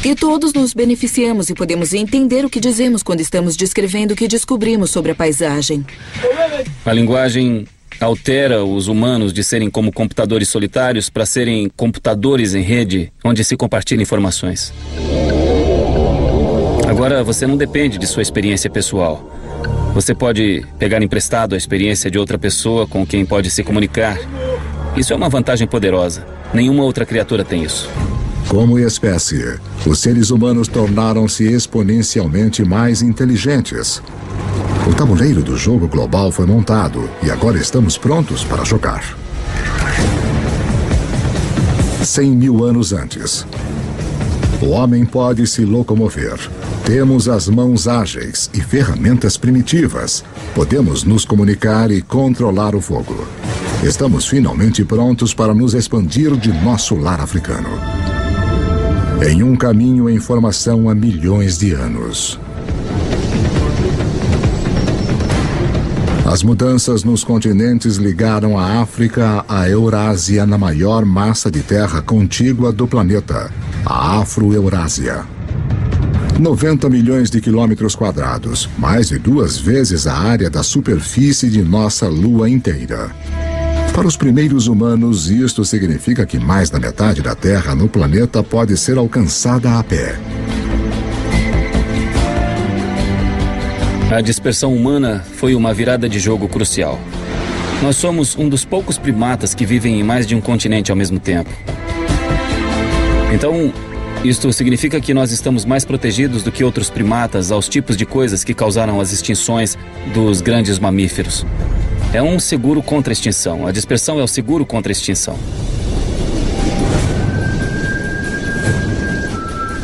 S10: E todos nos beneficiamos e podemos entender o que dizemos quando estamos descrevendo o que descobrimos sobre a paisagem.
S8: A linguagem altera os humanos de serem como computadores solitários para serem computadores em rede, onde se compartilham informações. Agora, você não depende de sua experiência pessoal. Você pode pegar emprestado a experiência de outra pessoa com quem pode se comunicar. Isso é uma vantagem poderosa. Nenhuma outra criatura tem isso.
S1: Como espécie, os seres humanos tornaram-se exponencialmente mais inteligentes. O tabuleiro do jogo global foi montado e agora estamos prontos para jogar. 100.000 anos antes. O homem pode se locomover. Temos as mãos ágeis e ferramentas primitivas. Podemos nos comunicar e controlar o fogo. Estamos finalmente prontos para nos expandir de nosso lar africano. Em um caminho em formação há milhões de anos. As mudanças nos continentes ligaram a África à Eurásia na maior massa de terra contígua do planeta, a Afro-Eurásia. 90 milhões de quilômetros quadrados, mais de 2 vezes a área da superfície de nossa Lua inteira. Para os primeiros humanos, isto significa que mais da metade da Terra no planeta pode ser alcançada a pé.
S8: A dispersão humana foi uma virada de jogo crucial. Nós somos um dos poucos primatas que vivem em mais de um continente ao mesmo tempo. Então, isto significa que nós estamos mais protegidos do que outros primatas aos tipos de coisas que causaram as extinções dos grandes mamíferos. É um seguro contra a extinção. A dispersão é o seguro contra a extinção.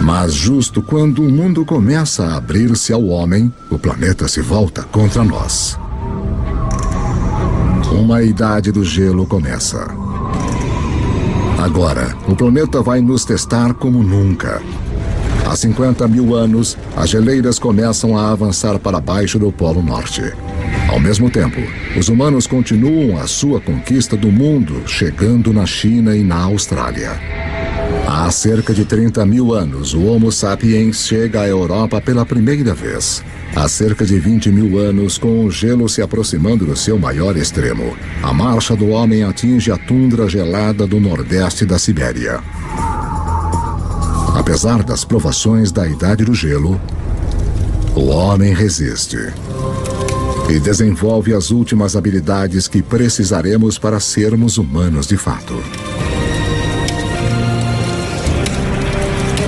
S1: Mas justo quando o mundo começa a abrir-se ao homem, o planeta se volta contra nós. Uma idade do gelo começa. Agora, o planeta vai nos testar como nunca. Há 50.000 anos, as geleiras começam a avançar para baixo do Polo Norte. Ao mesmo tempo, os humanos continuam a sua conquista do mundo, chegando na China e na Austrália. Há cerca de 30.000 anos, o Homo sapiens chega à Europa pela primeira vez. Há cerca de 20.000 anos, com o gelo se aproximando do seu maior extremo, a marcha do homem atinge a tundra gelada do nordeste da Sibéria. Apesar das provações da Idade do Gelo, o homem resiste e desenvolve as últimas habilidades que precisaremos para sermos humanos de fato.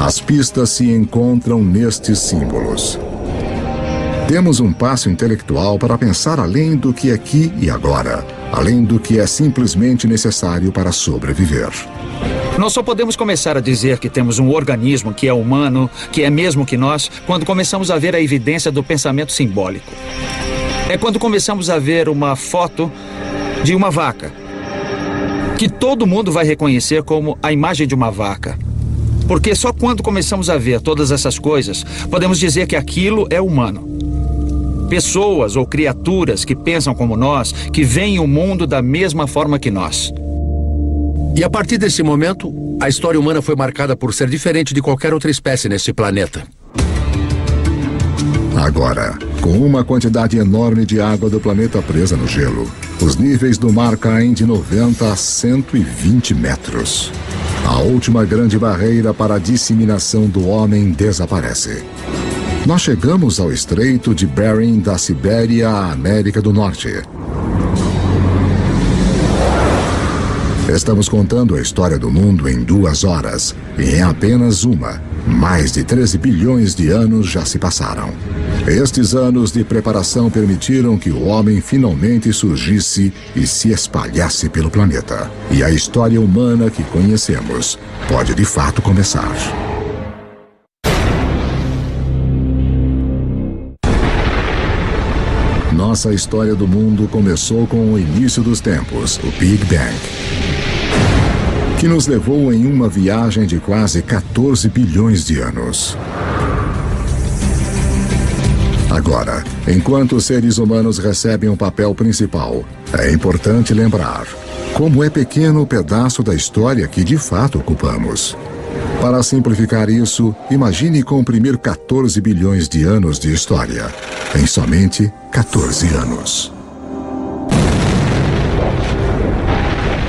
S1: As pistas se encontram nestes símbolos. Temos um passo intelectual para pensar além do que é aqui e agora, além do que é simplesmente necessário para sobreviver.
S5: Nós só podemos começar a dizer que temos um organismo que é humano, que é mesmo que nós, quando começamos a ver a evidência do pensamento simbólico. É quando começamos a ver uma foto de uma vaca, que todo mundo vai reconhecer como a imagem de uma vaca. Porque só quando começamos a ver todas essas coisas, podemos dizer que aquilo é humano. Pessoas ou criaturas que pensam como nós, que veem o mundo da mesma forma que nós.
S3: E a partir desse momento, a história humana foi marcada por ser diferente de qualquer outra espécie neste planeta.
S1: Agora, com uma quantidade enorme de água do planeta presa no gelo, os níveis do mar caem de 90 a 120 metros. A última grande barreira para a disseminação do homem desaparece. Nós chegamos ao Estreito de Bering da Sibéria à América do Norte. Estamos contando a história do mundo em 2 horas, e em apenas uma, mais de 13 bilhões de anos já se passaram. Estes anos de preparação permitiram que o homem finalmente surgisse e se espalhasse pelo planeta. E a história humana que conhecemos pode de fato começar. Nossa história do mundo começou com o início dos tempos, o Big Bang, que nos levou em uma viagem de quase 14 bilhões de anos. Agora, enquanto os seres humanos recebem um papel principal, é importante lembrar como é pequeno o pedaço da história que de fato ocupamos. Para simplificar isso, imagine comprimir 14 bilhões de anos de história em somente 14 anos.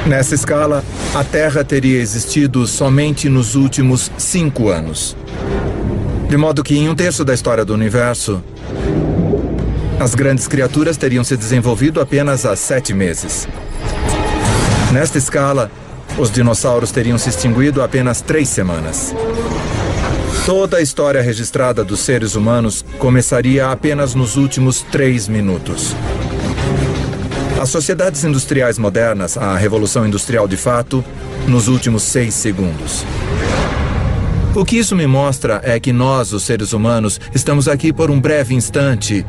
S2: Nessa escala, a Terra teria existido somente nos últimos 5 anos. De modo que em 1/3 da história do universo, as grandes criaturas teriam se desenvolvido apenas há 7 meses. Nesta escala, os dinossauros teriam se extinguido há apenas 3 semanas. Toda a história registrada dos seres humanos começaria apenas nos últimos 3 minutos. As sociedades industriais modernas, a Revolução Industrial de fato, nos últimos 6 segundos. O que isso me mostra é que nós, os seres humanos, estamos aqui por um breve instante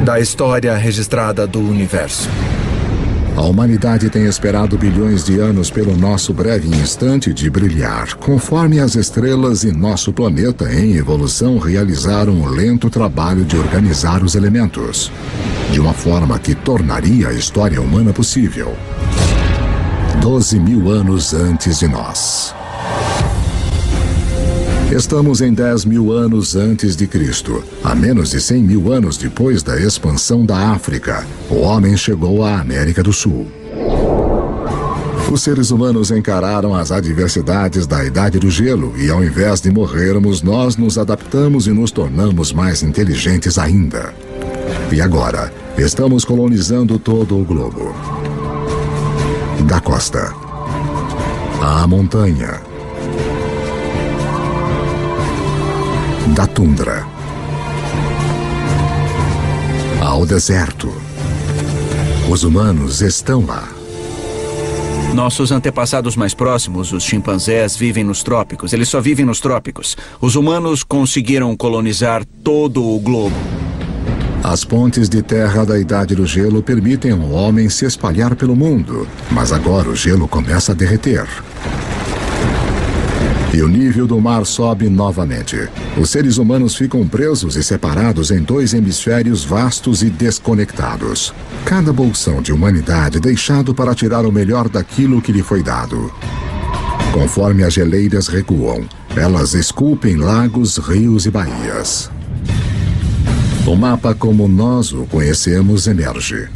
S2: da história registrada do universo.
S1: A humanidade tem esperado bilhões de anos pelo nosso breve instante de brilhar, conforme as estrelas e nosso planeta em evolução realizaram um lento trabalho de organizar os elementos, de uma forma que tornaria a história humana possível. 12 mil anos antes de nós. Estamos em 10 mil anos antes de Cristo. A menos de 100 mil anos depois da expansão da África, o homem chegou à América do Sul. Os seres humanos encararam as adversidades da Idade do Gelo e, ao invés de morrermos, nós nos adaptamos e nos tornamos mais inteligentes ainda. E agora, estamos colonizando todo o globo. Da costa à montanha, da tundra ao deserto. Os humanos estão lá.
S11: Nossos antepassados mais próximos, os chimpanzés, vivem nos trópicos. Eles só vivem nos trópicos. Os humanos conseguiram colonizar todo o globo.
S1: As pontes de terra da Idade do Gelo permitem ao homem se espalhar pelo mundo, mas agora o gelo começa a derreter. E o nível do mar sobe novamente. Os seres humanos ficam presos e separados em 2 hemisférios vastos e desconectados. Cada bolsão de humanidade deixado para tirar o melhor daquilo que lhe foi dado. Conforme as geleiras recuam, elas esculpem lagos, rios e baías. O mapa como nós o conhecemos emerge.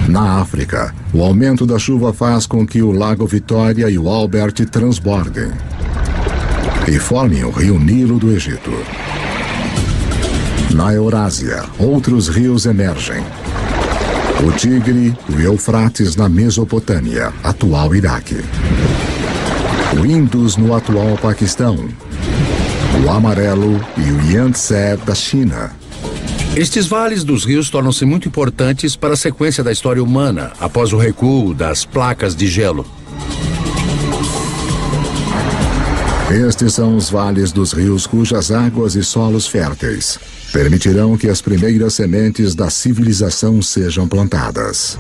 S1: Na África, o aumento da chuva faz com que o Lago Vitória e o Albert transbordem e formem o rio Nilo do Egito. Na Eurásia, outros rios emergem. O Tigre e o Eufrates na Mesopotâmia, atual Iraque. O Indus no atual Paquistão. O Amarelo e o Yangtze da China.
S3: Estes vales dos rios tornam-se muito importantes para a sequência da história humana, após o recuo das placas de gelo.
S1: Estes são os vales dos rios cujas águas e solos férteis permitirão que as primeiras sementes da civilização sejam plantadas.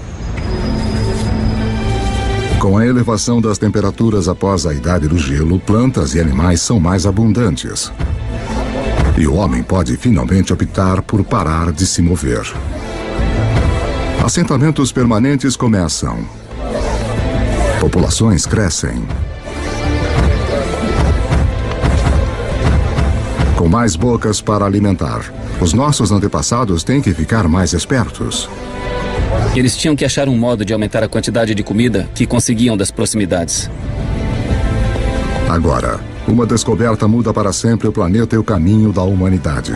S1: Com a elevação das temperaturas após a Idade do Gelo, plantas e animais são mais abundantes. E o homem pode finalmente optar por parar de se mover. Assentamentos permanentes começam. Populações crescem. Com mais bocas para alimentar, os nossos antepassados têm que ficar mais espertos.
S8: Eles tinham que achar um modo de aumentar a quantidade de comida que conseguiam das proximidades.
S1: Agora, uma descoberta muda para sempre o planeta e o caminho da humanidade.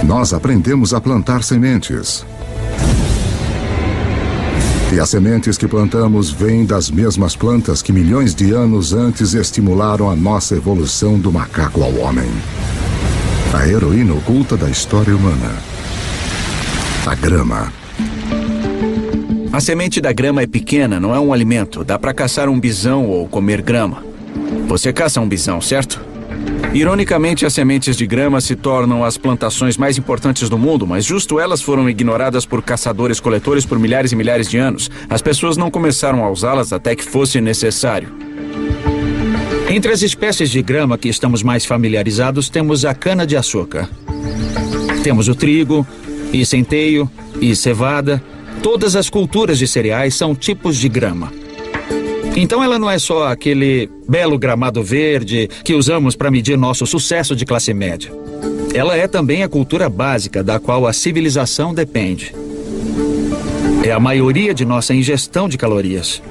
S1: Nós aprendemos a plantar sementes. E as sementes que plantamos vêm das mesmas plantas que milhões de anos antes estimularam a nossa evolução do macaco ao homem. A heroína oculta da história humana. A grama.
S11: A semente da grama é pequena, não é um alimento. Dá para caçar um bisão ou comer grama. Você caça um bisão, certo? Ironicamente, as sementes de grama se tornam as plantações mais importantes do mundo, mas justo elas foram ignoradas por caçadores-coletores por milhares e milhares de anos. As pessoas não começaram a usá-las até que fosse necessário.
S5: Entre as espécies de grama que estamos mais familiarizados, temos a cana-de-açúcar. Temos o trigo, e centeio, e cevada. Todas as culturas de cereais são tipos de grama. Então ela não é só aquele belo gramado verde que usamos para medir nosso sucesso de classe média. Ela é também a cultura básica da qual a civilização depende. É a maioria de nossa ingestão de calorias.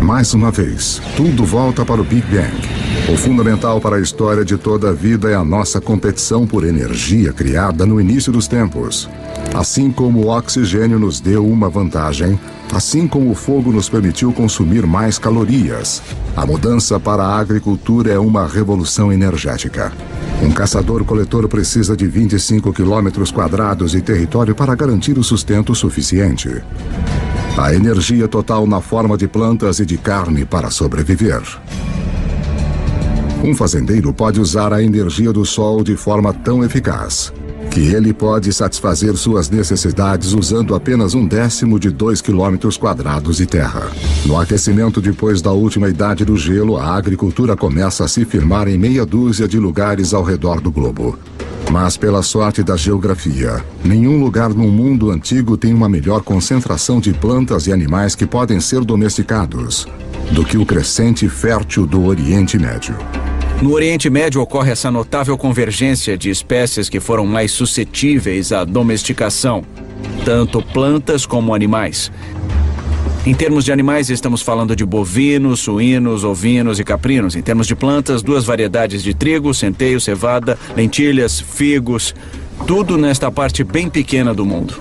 S1: Mais uma vez, tudo volta para o Big Bang. O fundamental para a história de toda a vida é a nossa competição por energia criada no início dos tempos. Assim como o oxigênio nos deu uma vantagem, assim como o fogo nos permitiu consumir mais calorias, a mudança para a agricultura é uma revolução energética. Um caçador-coletor precisa de 25 quilômetros quadrados de território para garantir o sustento suficiente. A energia total na forma de plantas e de carne para sobreviver. Um fazendeiro pode usar a energia do sol de forma tão eficaz que ele pode satisfazer suas necessidades usando apenas 1/10 de 2 quilômetros quadrados de terra. No aquecimento depois da última idade do gelo, a agricultura começa a se firmar em meia dúzia de lugares ao redor do globo. Mas pela sorte da geografia, nenhum lugar no mundo antigo tem uma melhor concentração de plantas e animais que podem ser domesticados do que o crescente fértil do Oriente Médio.
S11: No Oriente Médio ocorre essa notável convergência de espécies que foram mais suscetíveis à domesticação, tanto plantas como animais. Em termos de animais, estamos falando de bovinos, suínos, ovinos e caprinos. Em termos de plantas, 2 variedades de trigo, centeio, cevada, lentilhas, figos, tudo nesta parte bem pequena do mundo.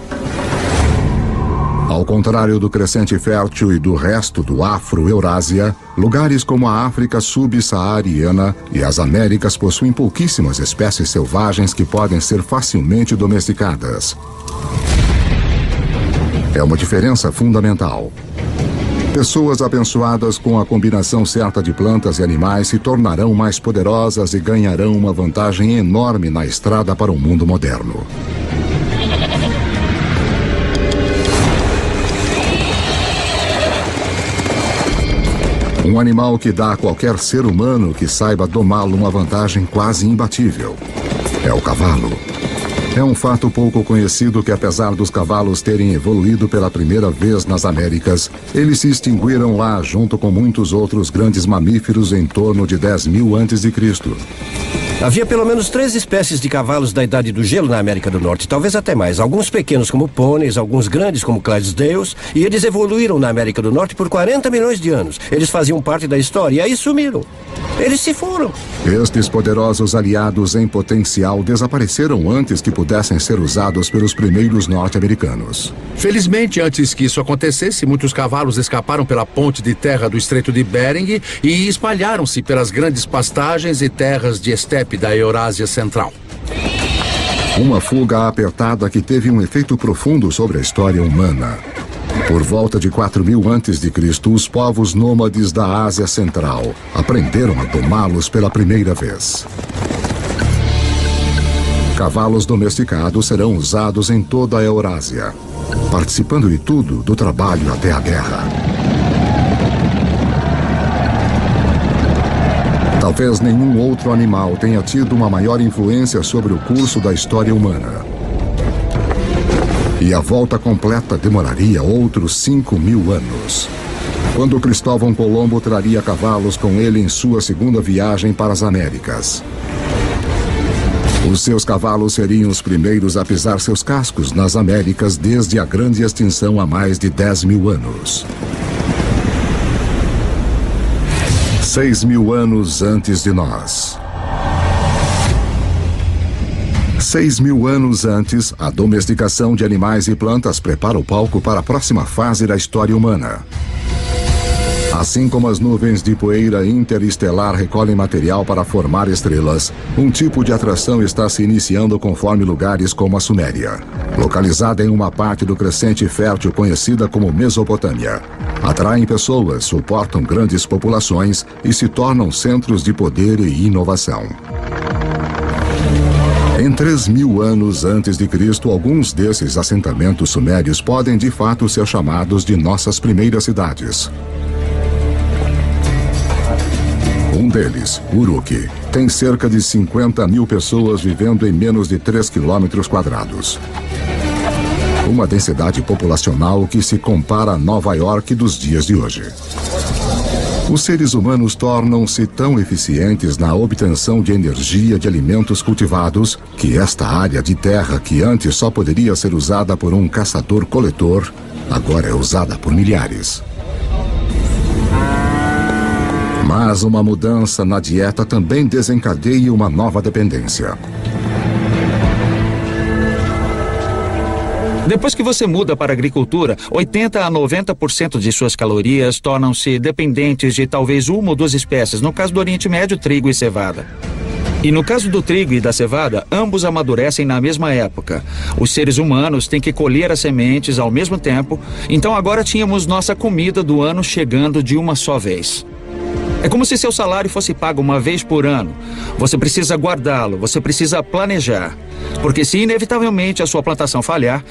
S1: Ao contrário do crescente fértil e do resto do Afro-Eurásia, lugares como a África subsaariana e as Américas possuem pouquíssimas espécies selvagens que podem ser facilmente domesticadas. É uma diferença fundamental. Pessoas abençoadas com a combinação certa de plantas e animais se tornarão mais poderosas e ganharão uma vantagem enorme na estrada para o mundo moderno. Um animal que dá a qualquer ser humano que saiba domá-lo uma vantagem quase imbatível. É o cavalo. É um fato pouco conhecido que, apesar dos cavalos terem evoluído pela primeira vez nas Américas, eles se extinguiram lá junto com muitos outros grandes mamíferos em torno de 10.000 a.C.
S7: Havia pelo menos 3 espécies de cavalos da Idade do Gelo na América do Norte, talvez até mais. Alguns pequenos como pôneis, alguns grandes como Clydesdales, e eles evoluíram na América do Norte por 40 milhões de anos. Eles faziam parte da história e aí sumiram. Eles se foram.
S1: Estes poderosos aliados em potencial desapareceram antes que pudessem ser usados pelos primeiros norte-americanos.
S3: Felizmente, antes que isso acontecesse, muitos cavalos escaparam pela ponte de terra do Estreito de Bering e espalharam-se pelas grandes pastagens e terras de estepe da Eurásia Central.
S1: Uma fuga apertada que teve um efeito profundo sobre a história humana. Por volta de 4.000 a.C., os povos nômades da Ásia Central aprenderam a domá-los pela primeira vez. Cavalos domesticados serão usados em toda a Eurásia, participando de tudo, do trabalho até a guerra. Talvez nenhum outro animal tenha tido uma maior influência sobre o curso da história humana. E a volta completa demoraria outros 5.000 anos, quando Cristóvão Colombo traria cavalos com ele em sua segunda viagem para as Américas. Os seus cavalos seriam os primeiros a pisar seus cascos nas Américas desde a grande extinção há mais de 10.000 anos. 6.000 anos antes de nós. 6.000 anos antes, a domesticação de animais e plantas prepara o palco para a próxima fase da história humana. Assim como as nuvens de poeira interestelar recolhem material para formar estrelas, um tipo de atração está se iniciando conforme lugares como a Suméria, localizada em uma parte do crescente fértil conhecida como Mesopotâmia. Atraem pessoas, suportam grandes populações e se tornam centros de poder e inovação. Em 3.000 anos antes de Cristo, alguns desses assentamentos sumérios podem de fato ser chamados de nossas primeiras cidades. Um deles, Uruk, tem cerca de 50.000 pessoas vivendo em menos de 3 quilômetros quadrados. Uma densidade populacional que se compara a Nova York dos dias de hoje. Os seres humanos tornam-se tão eficientes na obtenção de energia de alimentos cultivados que esta área de terra, que antes só poderia ser usada por um caçador-coletor, agora é usada por milhares. Mas uma mudança na dieta também desencadeia uma nova dependência.
S5: Depois que você muda para a agricultura, 80% a 90% de suas calorias tornam-se dependentes de talvez uma ou duas espécies, no caso do Oriente Médio, trigo e cevada. E no caso do trigo e da cevada, ambos amadurecem na mesma época. Os seres humanos têm que colher as sementes ao mesmo tempo, então agora tínhamos nossa comida do ano chegando de uma só vez. É como se seu salário fosse pago uma vez por ano. Você precisa guardá-lo, você precisa planejar. Porque se inevitavelmente a sua plantação falhar,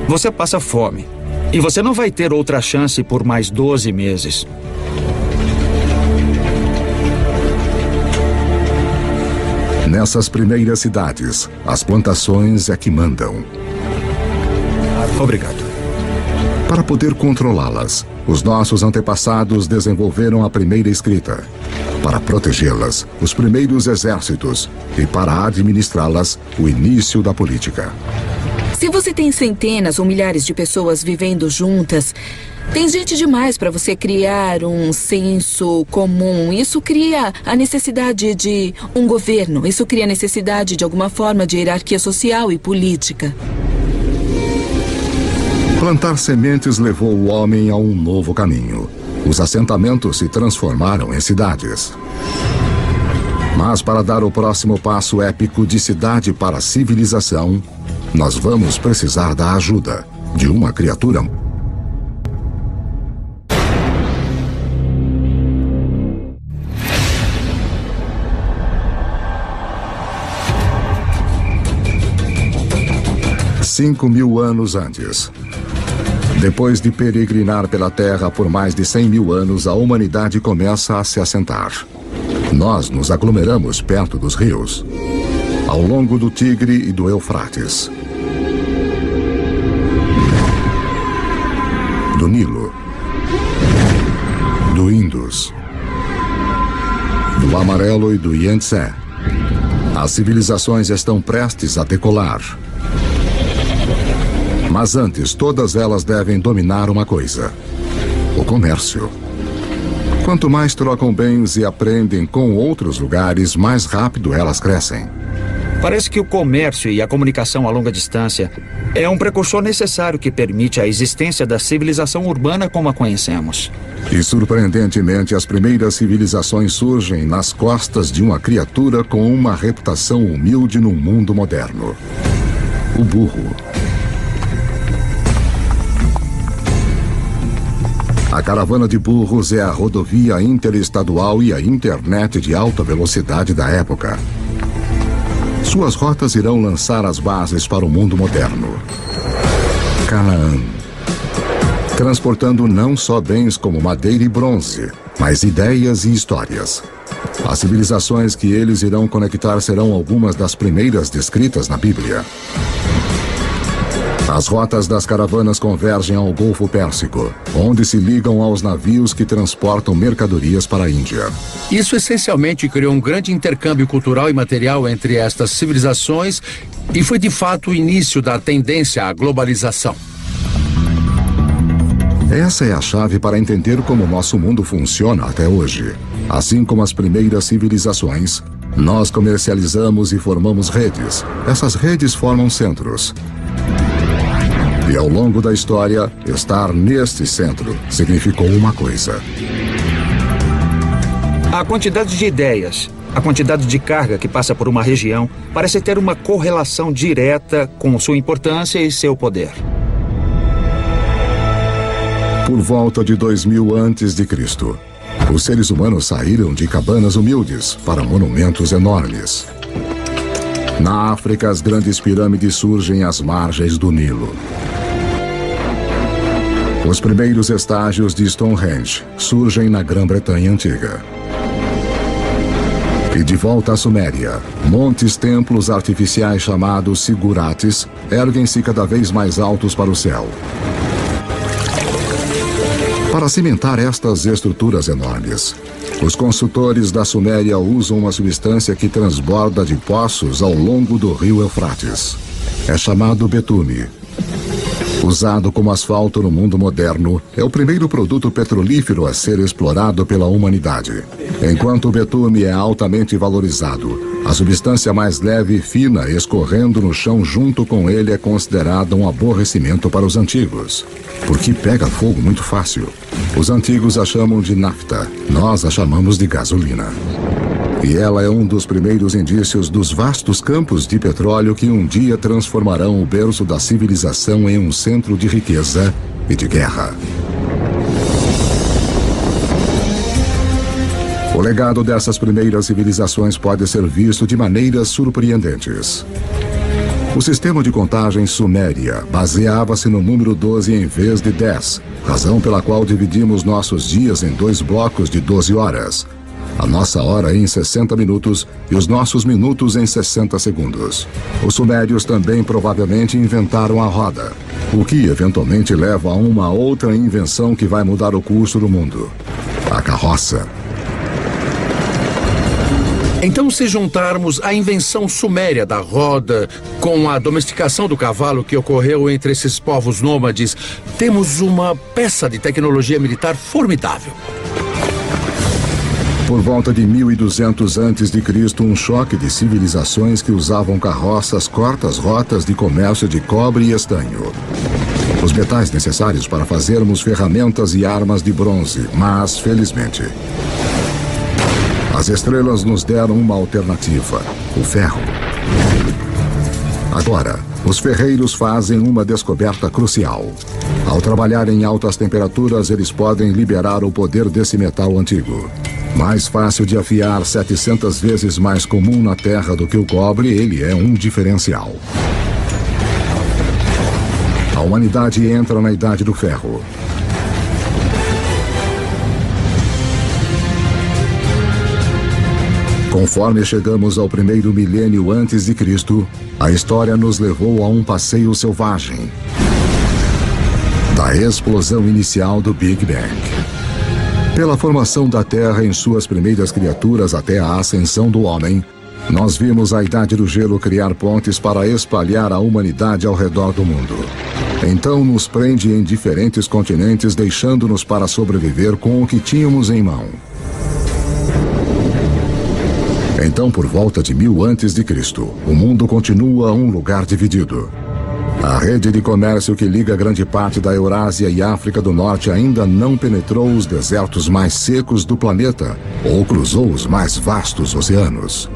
S5: você passa fome. E você não vai ter outra chance por mais 12 meses.
S1: Nessas primeiras cidades, as plantações é que mandam.
S5: Obrigado.
S1: Para poder controlá-las, os nossos antepassados desenvolveram a primeira escrita. Para protegê-las, os primeiros exércitos. E para administrá-las, o início da política.
S10: Se você tem centenas ou milhares de pessoas vivendo juntas, tem gente demais para você criar um senso comum. Isso cria a necessidade de um governo. Isso cria a necessidade de alguma forma de hierarquia social e política.
S1: Plantar sementes levou o homem a um novo caminho. Os assentamentos se transformaram em cidades. Mas para dar o próximo passo épico de cidade para civilização, nós vamos precisar da ajuda de uma criatura. Cinco 5.000 anos antes. Depois de peregrinar pela Terra por mais de 100.000 anos, a humanidade começa a se assentar. Nós nos aglomeramos perto dos rios, ao longo do Tigre e do Eufrates, do Nilo, do Indus, do Amarelo e do Yangtze. As civilizações estão prestes a decolar. Mas antes, todas elas devem dominar uma coisa: o comércio. Quanto mais trocam bens e aprendem com outros lugares, mais rápido elas crescem.
S5: Parece que o comércio e a comunicação a longa distância é um precursor necessário que permite a existência da civilização urbana como a conhecemos.
S1: E, surpreendentemente, as primeiras civilizações surgem nas costas de uma criatura com uma reputação humilde no mundo moderno: o burro. A caravana de burros é a rodovia interestadual e a internet de alta velocidade da época. Suas rotas irão lançar as bases para o mundo moderno. Canaã. Transportando não só bens como madeira e bronze, mas ideias e histórias. As civilizações que eles irão conectar serão algumas das primeiras descritas na Bíblia. As rotas das caravanas convergem ao Golfo Pérsico, onde se ligam aos navios que transportam mercadorias para a Índia.
S3: Isso essencialmente criou um grande intercâmbio cultural e material entre estas civilizações e foi de fato o início da tendência à globalização.
S1: Essa é a chave para entender como o nosso mundo funciona até hoje. Assim como as primeiras civilizações, nós comercializamos e formamos redes. Essas redes formam centros. E ao longo da história, estar neste centro significou uma coisa:
S5: A quantidade de ideias, a quantidade de carga que passa por uma região parece ter uma correlação direta com sua importância e seu poder.
S1: Por volta de 2000 a.C., os seres humanos saíram de cabanas humildes para monumentos enormes. Na África, as grandes pirâmides surgem às margens do Nilo. Os primeiros estágios de Stonehenge surgem na Grã-Bretanha Antiga. E de volta à Suméria, montes-templos artificiais chamados zigurates erguem-se cada vez mais altos para o céu. Para cimentar estas estruturas enormes, os construtores da Suméria usam uma substância que transborda de poços ao longo do rio Eufrates. É chamado betume. Usado como asfalto no mundo moderno, é o primeiro produto petrolífero a ser explorado pela humanidade. Enquanto o betume é altamente valorizado, a substância mais leve e fina escorrendo no chão junto com ele é considerada um aborrecimento para os antigos, porque pega fogo muito fácil. Os antigos a chamam de nafta, nós a chamamos de gasolina. E ela é um dos primeiros indícios dos vastos campos de petróleo que um dia transformarão o berço da civilização em um centro de riqueza e de guerra. O legado dessas primeiras civilizações pode ser visto de maneiras surpreendentes. O sistema de contagem suméria baseava-se no número 12 em vez de 10, razão pela qual dividimos nossos dias em 2 blocos de 12 horas. A nossa hora em 60 minutos e os nossos minutos em 60 segundos. Os sumérios também provavelmente inventaram a roda, o que eventualmente leva a uma outra invenção que vai mudar o curso do mundo: a carroça.
S3: Então, se juntarmos a invenção suméria da roda com a domesticação do cavalo que ocorreu entre esses povos nômades, temos uma peça de tecnologia militar formidável.
S1: Por volta de 1200 a.C., um choque de civilizações que usavam carroças corta as rotas de comércio de cobre e estanho. Os metais necessários para fazermos ferramentas e armas de bronze, mas, felizmente, as estrelas nos deram uma alternativa: o ferro. Agora, os ferreiros fazem uma descoberta crucial. Ao trabalhar em altas temperaturas, eles podem liberar o poder desse metal antigo. Mais fácil de afiar, 700 vezes mais comum na Terra do que o cobre, ele é um diferencial. A humanidade entra na Idade do Ferro. Conforme chegamos ao primeiro milênio antes de Cristo, a história nos levou a um passeio selvagem da explosão inicial do Big Bang. Pela formação da Terra em suas primeiras criaturas até a ascensão do homem, nós vimos a Idade do Gelo criar pontes para espalhar a humanidade ao redor do mundo. Então nos prende em diferentes continentes, deixando-nos para sobreviver com o que tínhamos em mão. Então, por volta de 1000 a.C., o mundo continua um lugar dividido. A rede de comércio que liga grande parte da Eurásia e África do Norte ainda não penetrou os desertos mais secos do planeta ou cruzou os mais vastos oceanos.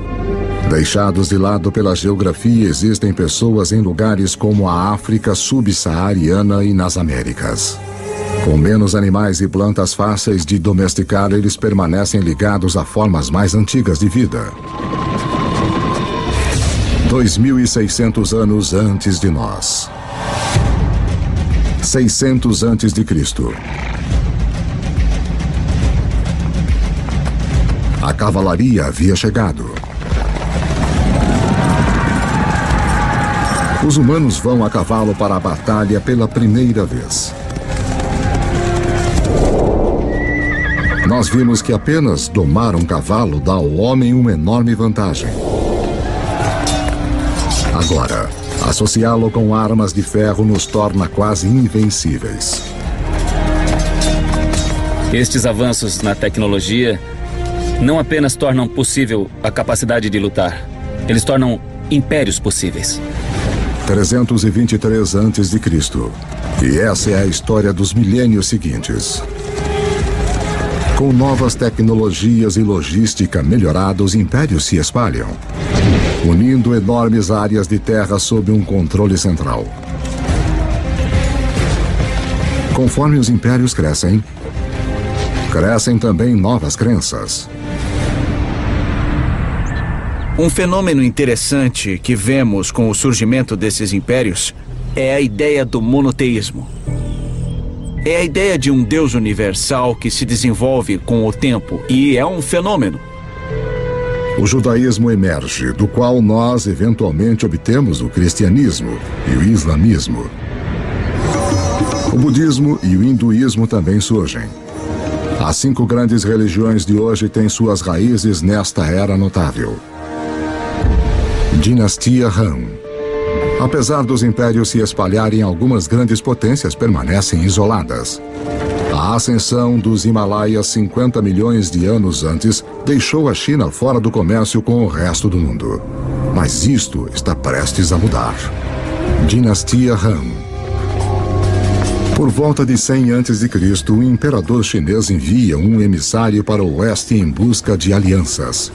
S1: Deixados de lado pela geografia, existem pessoas em lugares como a África subsaariana e nas Américas. Com menos animais e plantas fáceis de domesticar, eles permanecem ligados a formas mais antigas de vida. 2600 anos antes de nós. 600 antes de Cristo. A cavalaria havia chegado. Os humanos vão a cavalo para a batalha pela primeira vez. Nós vimos que apenas domar um cavalo dá ao homem uma enorme vantagem. Agora, associá-lo com armas de ferro nos torna quase invencíveis.
S8: Estes avanços na tecnologia não apenas tornam possível a capacidade de lutar, eles tornam impérios possíveis.
S1: 323 a.C. E essa é a história dos milênios seguintes. Com novas tecnologias e logística melhorada, os impérios se espalham, unindo enormes áreas de terra sob um controle central. Conforme os impérios crescem, crescem também novas crenças.
S11: Um fenômeno interessante que vemos com o surgimento desses impérios é a ideia do monoteísmo. É a ideia de um Deus universal que se desenvolve com o tempo e é um fenômeno.
S1: O judaísmo emerge, do qual nós eventualmente obtemos o cristianismo e o islamismo. O budismo e o hinduísmo também surgem. As 5 grandes religiões de hoje têm suas raízes nesta era notável. Dinastia Han. Apesar dos impérios se espalharem, algumas grandes potências permanecem isoladas. A ascensão dos Himalaias 50 milhões de anos antes deixou a China fora do comércio com o resto do mundo. Mas isto está prestes a mudar. Dinastia Han. Por volta de 100 a.C., o imperador chinês envia um emissário para o oeste em busca de alianças.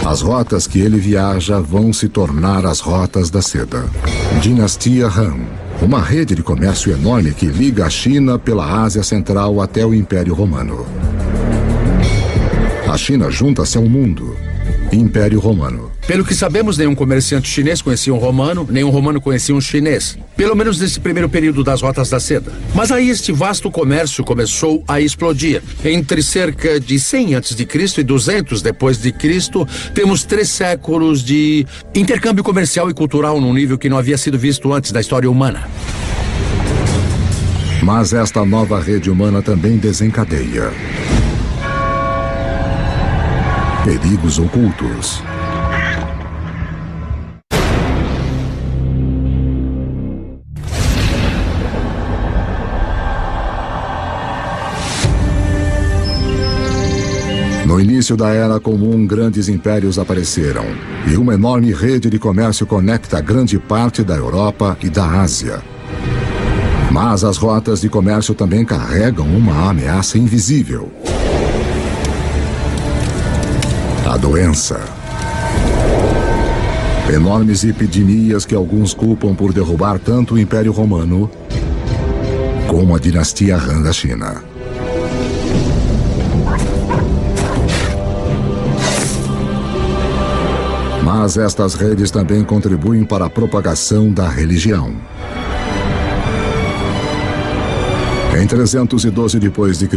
S1: As rotas que ele viaja vão se tornar as rotas da seda. Dinastia Han. Uma rede de comércio enorme que liga a China pela Ásia Central até o Império Romano. A China junta-se ao mundo. Império Romano.
S3: Pelo que sabemos, nenhum comerciante chinês conhecia um romano, nenhum romano conhecia um chinês. Pelo menos nesse primeiro período das rotas da seda. Mas aí este vasto comércio começou a explodir. Entre cerca de 100 a.C. e 200 depois de Cristo, temos 3 séculos de intercâmbio comercial e cultural num nível que não havia sido visto antes da história humana.
S1: Mas esta nova rede humana também desencadeia perigos ocultos. No início da Era Comum, grandes impérios apareceram, e uma enorme rede de comércio conecta grande parte da Europa e da Ásia. Mas as rotas de comércio também carregam uma ameaça invisível. A doença. Enormes epidemias que alguns culpam por derrubar tanto o Império Romano como a dinastia Han da China. Mas estas redes também contribuem para a propagação da religião. Em 312 d.C.,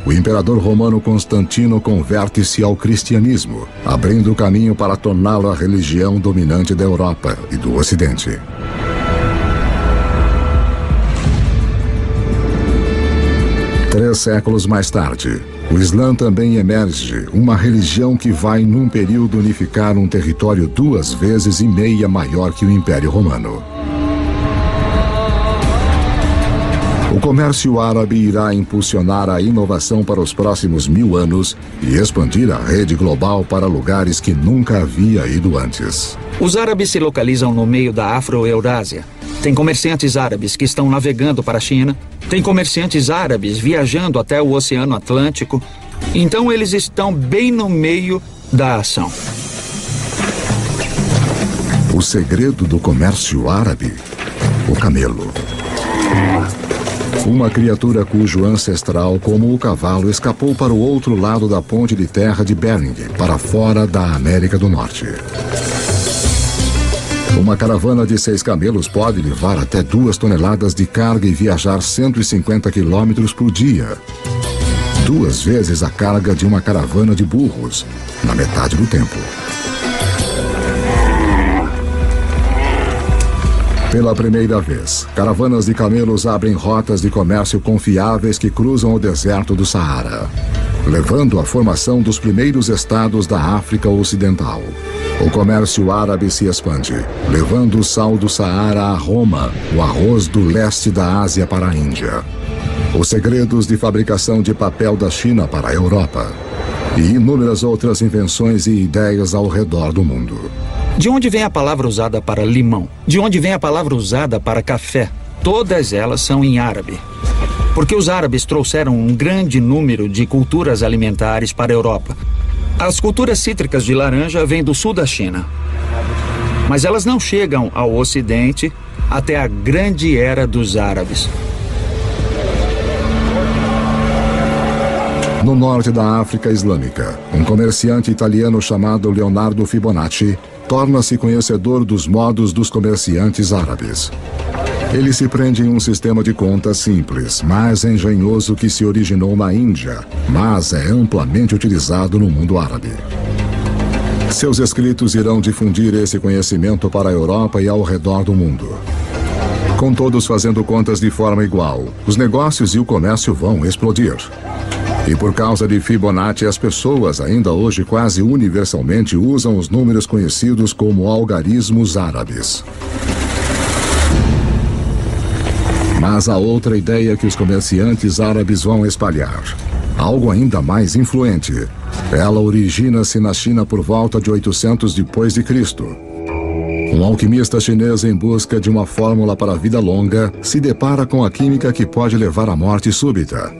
S1: o imperador romano Constantino converte-se ao cristianismo, abrindo o caminho para torná-lo a religião dominante da Europa e do Ocidente. Três séculos mais tarde, o Islã também emerge, uma religião que vai, num período, unificar um território 2,5 vezes maior que o Império Romano. O comércio árabe irá impulsionar a inovação para os próximos 1000 anos e expandir a rede global para lugares que nunca havia ido antes.
S5: Os árabes se localizam no meio da Afro-Eurásia. Tem comerciantes árabes que estão navegando para a China. Tem comerciantes árabes viajando até o Oceano Atlântico. Então eles estão bem no meio da ação.
S1: O segredo do comércio árabe? O camelo. Uma criatura cujo ancestral, como o cavalo, escapou para o outro lado da ponte de terra de Bering, para fora da América do Norte. Uma caravana de 6 camelos pode levar até 2 toneladas de carga e viajar 150 quilômetros por dia. 2 vezes a carga de uma caravana de burros, na metade do tempo. Pela primeira vez, caravanas de camelos abrem rotas de comércio confiáveis que cruzam o deserto do Saara, levando à formação dos primeiros estados da África Ocidental. O comércio árabe se expande, levando o sal do Saara a Roma, o arroz do leste da Ásia para a Índia, os segredos de fabricação de papel da China para a Europa e inúmeras outras invenções e ideias ao redor do mundo.
S5: De onde vem a palavra usada para limão? De onde vem a palavra usada para café? Todas elas são em árabe. Porque os árabes trouxeram um grande número de culturas alimentares para a Europa. As culturas cítricas de laranja vêm do sul da China. Mas elas não chegam ao Ocidente até a grande era dos árabes.
S1: No norte da África Islâmica, um comerciante italiano chamado Leonardo Fibonacci torna-se conhecedor dos modos dos comerciantes árabes. Ele se prende em um sistema de contas simples, mas engenhoso que se originou na Índia, mas é amplamente utilizado no mundo árabe. Seus escritos irão difundir esse conhecimento para a Europa e ao redor do mundo. Com todos fazendo contas de forma igual, os negócios e o comércio vão explodir. E por causa de Fibonacci, as pessoas ainda hoje quase universalmente usam os números conhecidos como algarismos árabes. Mas há outra ideia que os comerciantes árabes vão espalhar. Algo ainda mais influente. Ela origina-se na China por volta de 800 depois de Cristo. Um alquimista chinês em busca de uma fórmula para a vida longa se depara com a química que pode levar à morte súbita.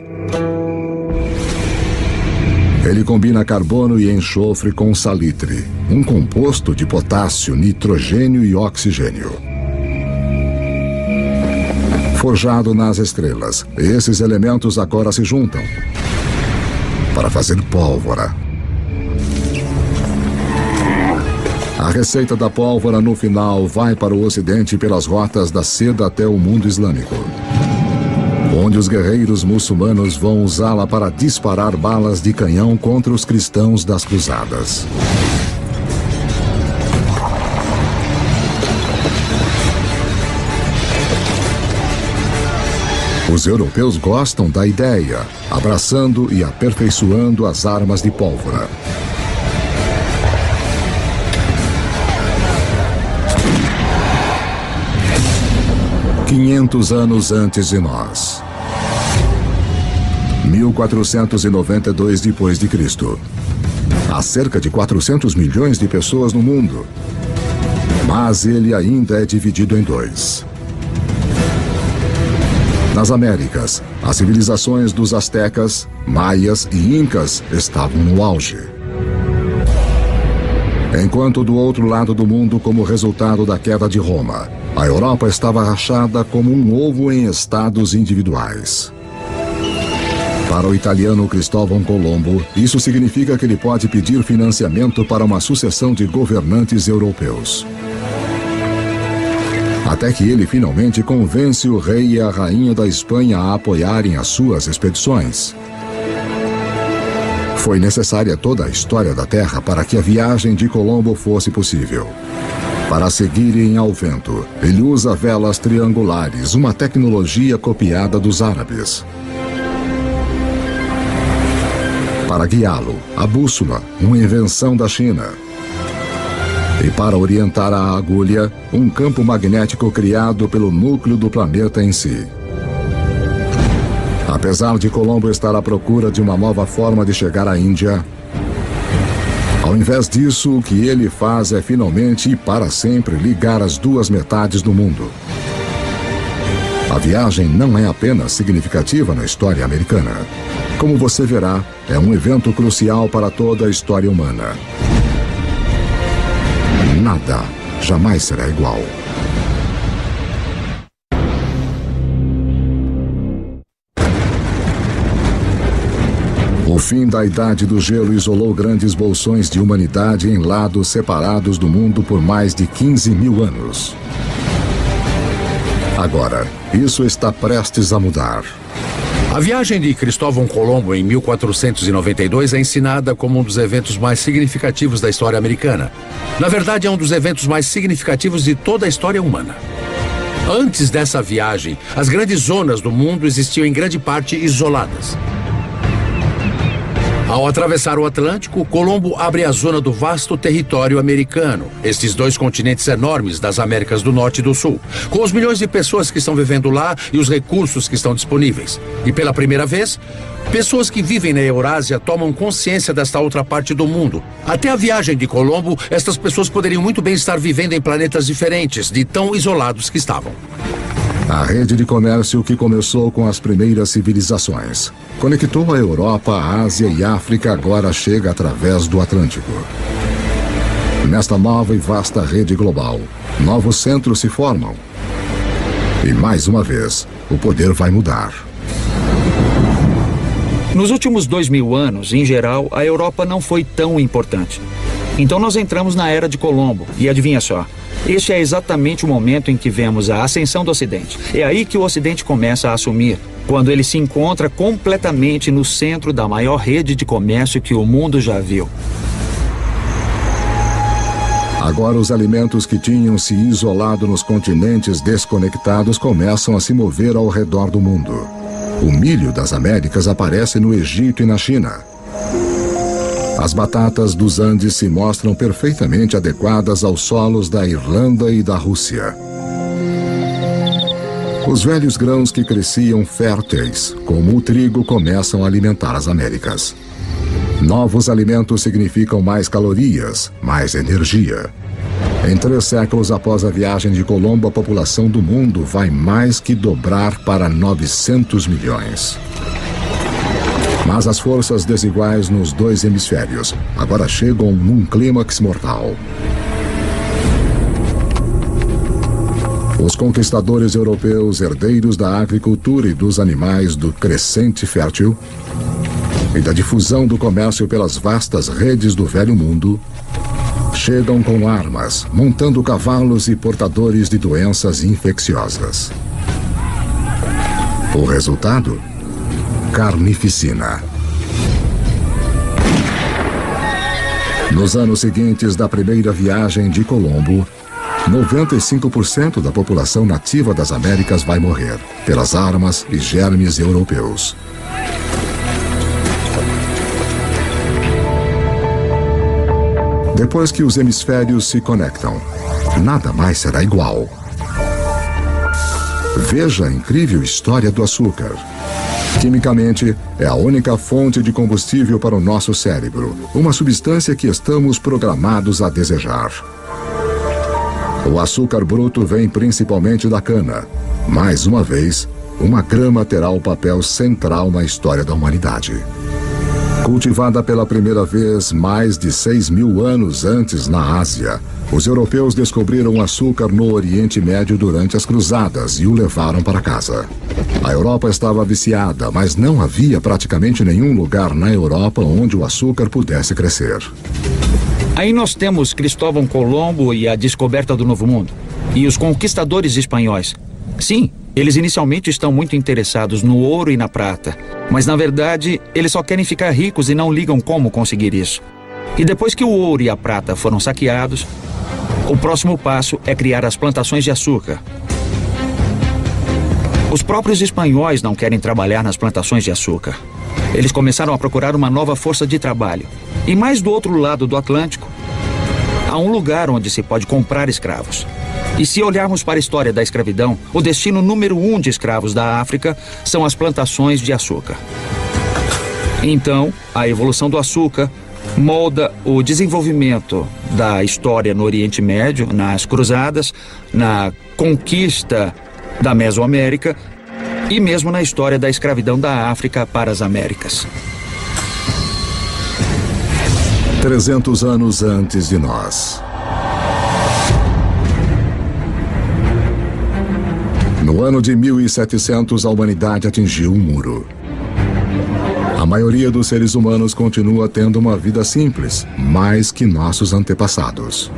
S1: Ele combina carbono e enxofre com salitre, um composto de potássio, nitrogênio e oxigênio. Forjado nas estrelas, esses elementos agora se juntam para fazer pólvora. A receita da pólvora no final vai para o Ocidente pelas rotas da seda até o mundo islâmico, onde os guerreiros muçulmanos vão usá-la para disparar balas de canhão contra os cristãos das cruzadas. Os europeus gostam da ideia, abraçando e aperfeiçoando as armas de pólvora. "500 anos antes de nós. 1492 depois de Cristo. Há cerca de 400 milhões de pessoas no mundo, mas ele ainda é dividido em dois. Nas Américas, as civilizações dos astecas, maias e incas estavam no auge. Enquanto do outro lado do mundo, como resultado da queda de Roma, a Europa estava rachada como um ovo em estados individuais. Para o italiano Cristóvão Colombo, isso significa que ele pode pedir financiamento para uma sucessão de governantes europeus. Até que ele finalmente convence o rei e a rainha da Espanha a apoiarem as suas expedições. Foi necessária toda a história da Terra para que a viagem de Colombo fosse possível. Para seguirem ao vento, ele usa velas triangulares, uma tecnologia copiada dos árabes. Para guiá-lo, a bússola, uma invenção da China. E para orientar a agulha, um campo magnético criado pelo núcleo do planeta em si. Apesar de Colombo estar à procura de uma nova forma de chegar à Índia, ao invés disso, o que ele faz é finalmente e para sempre ligar as duas metades do mundo. A viagem não é apenas significativa na história americana. Como você verá, é um evento crucial para toda a história humana. Nada jamais será igual. O fim da Idade do Gelo isolou grandes bolsões de humanidade em lados separados do mundo por mais de 15 mil anos. Agora, isso está prestes a mudar.
S3: A viagem de Cristóvão Colombo em 1492 é ensinada como um dos eventos mais significativos da história americana. Na verdade, é um dos eventos mais significativos de toda a história humana. Antes dessa viagem, as grandes zonas do mundo existiam em grande parte isoladas. Ao atravessar o Atlântico, Colombo abre a zona do vasto território americano, estes dois continentes enormes das Américas do Norte e do Sul, com os milhões de pessoas que estão vivendo lá e os recursos que estão disponíveis. E pela primeira vez, pessoas que vivem na Eurásia tomam consciência desta outra parte do mundo. Até a viagem de Colombo, estas pessoas poderiam muito bem estar vivendo em planetas diferentes, de tão isolados que estavam.
S1: A rede de comércio que começou com as primeiras civilizações conectou a Europa, a Ásia e a África agora chega através do Atlântico. Nesta nova e vasta rede global, novos centros se formam. E mais uma vez, o poder vai mudar.
S5: Nos últimos 2000 anos, em geral, a Europa não foi tão importante. Então nós entramos na Era de Colombo. E adivinha só, este é exatamente o momento em que vemos a ascensão do Ocidente. É aí que o Ocidente começa a assumir, quando ele se encontra completamente no centro da maior rede de comércio que o mundo já viu.
S1: Agora os alimentos que tinham se isolado nos continentes desconectados começam a se mover ao redor do mundo. O milho das Américas aparece no Egito e na China. As batatas dos Andes se mostram perfeitamente adequadas aos solos da Irlanda e da Rússia. Os velhos grãos que cresciam férteis, como o trigo, começam a alimentar as Américas. Novos alimentos significam mais calorias, mais energia. Em 3 séculos após a viagem de Colombo, a população do mundo vai mais que dobrar para 900 milhões. Mas as forças desiguais nos 2 hemisférios agora chegam num clímax mortal. Os conquistadores europeus, herdeiros da agricultura e dos animais do crescente fértil e da difusão do comércio pelas vastas redes do Velho Mundo, chegam com armas, montando cavalos e portadores de doenças infecciosas. O resultado? Carnificina. Nos anos seguintes da primeira viagem de Colombo, 95% da população nativa das Américas vai morrer pelas armas e germes europeus. Depois que os hemisférios se conectam, nada mais será igual. Veja a incrível história do açúcar. Quimicamente, é a única fonte de combustível para o nosso cérebro, uma substância que estamos programados a desejar. O açúcar bruto vem principalmente da cana. Mais uma vez, uma grama terá o papel central na história da humanidade. Cultivada pela primeira vez mais de 6.000 anos antes na Ásia, os europeus descobriram o açúcar no Oriente Médio durante as cruzadas e o levaram para casa. A Europa estava viciada, mas não havia praticamente nenhum lugar na Europa onde o açúcar pudesse crescer.
S5: Aí nós temos Cristóvão Colombo e a descoberta do Novo Mundo. E os conquistadores espanhóis. Sim, eles inicialmente estão muito interessados no ouro e na prata. Mas, na verdade, eles só querem ficar ricos e não ligam como conseguir isso. E depois que o ouro e a prata foram saqueados, o próximo passo é criar as plantações de açúcar. Os próprios espanhóis não querem trabalhar nas plantações de açúcar. Eles começaram a procurar uma nova força de trabalho. E mais do outro lado do Atlântico, há um lugar onde se pode comprar escravos. E se olharmos para a história da escravidão, o destino número 1 de escravos da África são as plantações de açúcar. Então, a evolução do açúcar molda o desenvolvimento da história no Oriente Médio, nas cruzadas, na conquista da Mesoamérica e mesmo na história da escravidão da África para as Américas.
S1: 300 anos antes de nós. No ano de 1700, a humanidade atingiu um muro. A maioria dos seres humanos continua tendo uma vida simples, mais que nossos antepassados.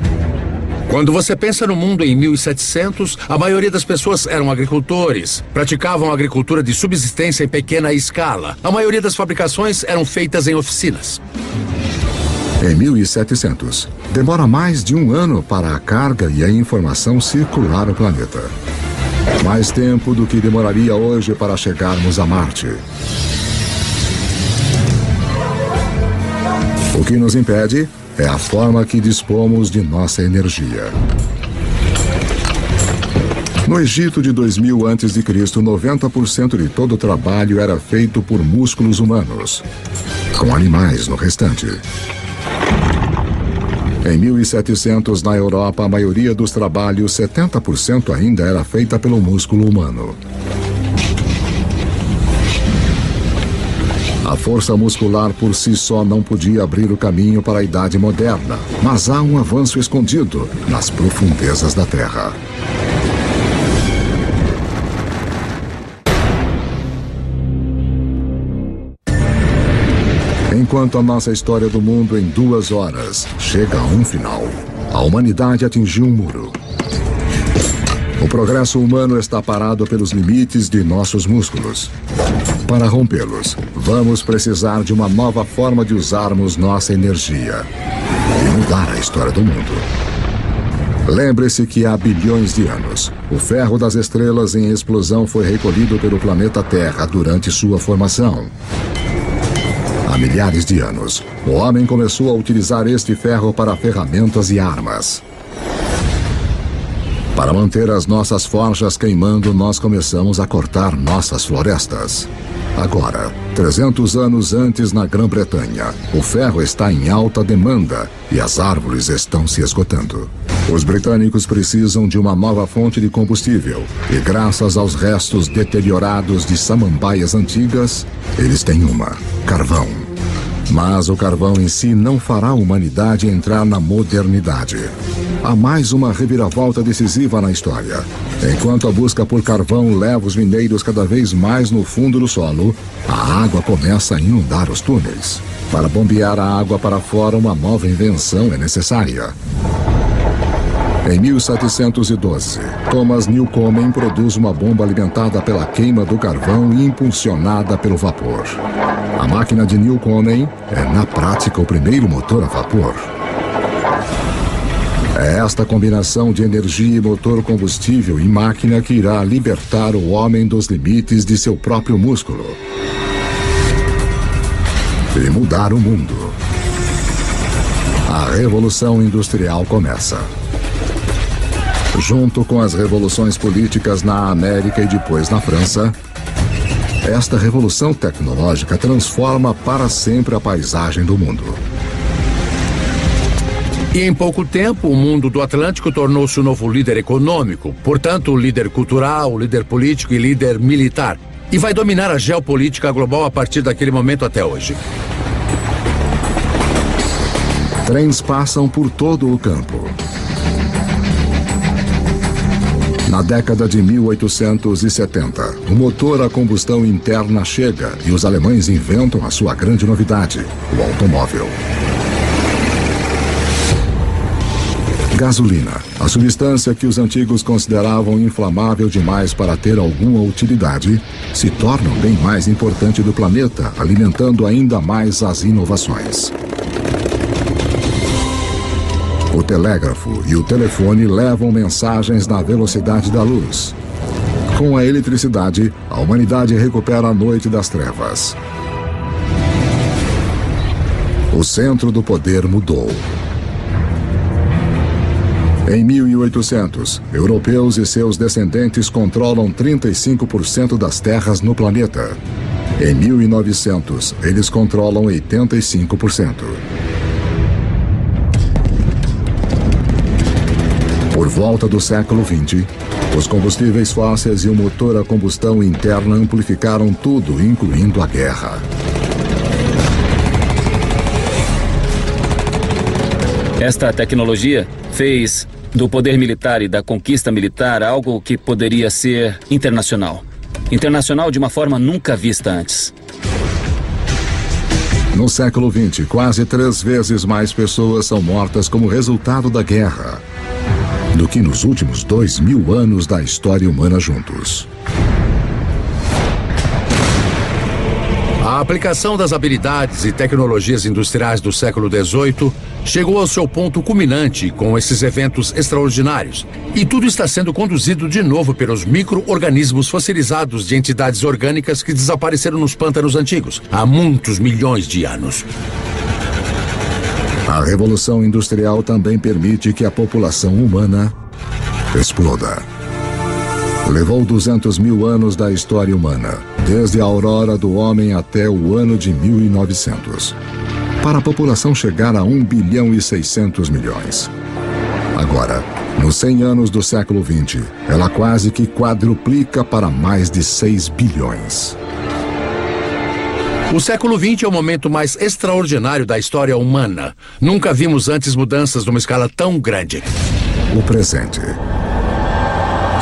S3: Quando você pensa no mundo em 1700, a maioria das pessoas eram agricultores, praticavam agricultura de subsistência em pequena escala. A maioria das fabricações eram feitas em oficinas.
S1: Em 1700, demora mais de 1 ano para a carga e a informação circular o planeta. Mais tempo do que demoraria hoje para chegarmos a Marte. O que nos impede é a forma que dispomos de nossa energia. No Egito de 2000 a.C., 90% de todo o trabalho era feito por músculos humanos, com animais no restante. Em 1700, na Europa, a maioria dos trabalhos, 70% ainda era feita pelo músculo humano. A força muscular por si só não podia abrir o caminho para a Idade Moderna, mas há um avanço escondido nas profundezas da Terra. Enquanto a nossa história do mundo em 2 horas chega a um final, a humanidade atingiu um muro. O progresso humano está parado pelos limites de nossos músculos. Para rompê-los, vamos precisar de uma nova forma de usarmos nossa energia e mudar a história do mundo. Lembre-se que há bilhões de anos, o ferro das estrelas em explosão foi recolhido pelo planeta Terra durante sua formação. Há milhares de anos, o homem começou a utilizar este ferro para ferramentas e armas. Para manter as nossas forjas queimando, nós começamos a cortar nossas florestas. Agora, 300 anos antes na Grã-Bretanha, o ferro está em alta demanda e as árvores estão se esgotando. Os britânicos precisam de uma nova fonte de combustível e, graças aos restos deteriorados de samambaias antigas, eles têm uma: carvão. Mas o carvão em si não fará a humanidade entrar na modernidade. Há mais uma reviravolta decisiva na história. Enquanto a busca por carvão leva os mineiros cada vez mais no fundo do solo, a água começa a inundar os túneis. Para bombear a água para fora, uma nova invenção é necessária. Em 1712, Thomas Newcomen produz uma bomba alimentada pela queima do carvão e impulsionada pelo vapor. A máquina de Newcomen é, na prática, o primeiro motor a vapor. É esta combinação de energia e motor combustível e máquina que irá libertar o homem dos limites de seu próprio músculo e mudar o mundo. A Revolução Industrial começa. Junto com as revoluções políticas na América e depois na França, esta revolução tecnológica transforma para sempre a paisagem do mundo.
S3: E em pouco tempo, o mundo do Atlântico tornou-se o novo líder econômico, portanto, líder cultural, líder político e líder militar. E vai dominar a geopolítica global a partir daquele momento até hoje.
S1: Trens passam por todo o campo. Na década de 1870, o motor a combustão interna chega e os alemães inventam a sua grande novidade, o automóvel. Gasolina, a substância que os antigos consideravam inflamável demais para ter alguma utilidade, se torna o bem mais importante do planeta, alimentando ainda mais as inovações. O telégrafo e o telefone levam mensagens na velocidade da luz. Com a eletricidade, a humanidade recupera a noite das trevas. O centro do poder mudou. Em 1800, europeus e seus descendentes controlam 35% das terras no planeta. Em 1900, eles controlam 85%. Por volta do século XX, os combustíveis fósseis e o motor a combustão interna amplificaram tudo, incluindo a guerra.
S8: Esta tecnologia fez do poder militar e da conquista militar algo que poderia ser internacional. Internacional de uma forma nunca vista antes.
S1: No século XX, quase 3 vezes mais pessoas são mortas como resultado da guerra do que nos últimos 2000 anos da história humana juntos.
S3: A aplicação das habilidades e tecnologias industriais do século XVIII chegou ao seu ponto culminante com esses eventos extraordinários. E tudo está sendo conduzido de novo pelos micro-organismos fossilizados de entidades orgânicas que desapareceram nos pântanos antigos há muitos milhões de anos.
S1: A Revolução Industrial também permite que a população humana exploda. Levou 200 mil anos da história humana, desde a aurora do homem até o ano de 1900. para a população chegar a 1 bilhão e 600 milhões. Agora, nos 100 anos do século XX, ela quase que quadruplica para mais de 6 bilhões.
S3: O século XX é o momento mais extraordinário da história humana. Nunca vimos antes mudanças numa escala tão grande.
S1: O presente.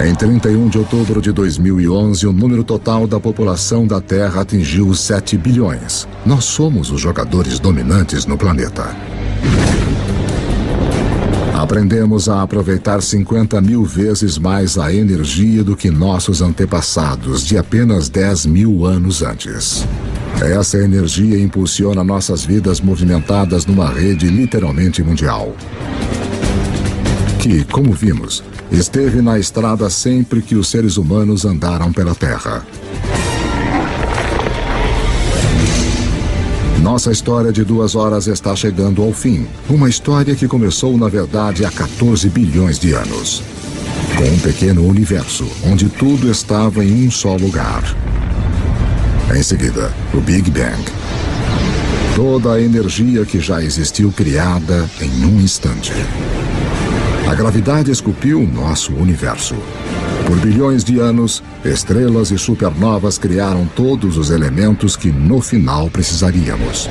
S1: Em 31 de outubro de 2011, o número total da população da Terra atingiu os 7 bilhões. Nós somos os jogadores dominantes no planeta. Aprendemos a aproveitar 50 mil vezes mais a energia do que nossos antepassados de apenas 10 mil anos antes. Essa energia impulsiona nossas vidas movimentadas numa rede literalmente mundial. Que, como vimos, esteve na estrada sempre que os seres humanos andaram pela Terra. Nossa história de 2 horas está chegando ao fim. Uma história que começou, na verdade, há 14 bilhões de anos. Com um pequeno universo, onde tudo estava em um só lugar. Em seguida, o Big Bang. Toda a energia que já existiu criada em um instante. A gravidade esculpiu nosso universo. Por bilhões de anos, estrelas e supernovas criaram todos os elementos que no final precisaríamos.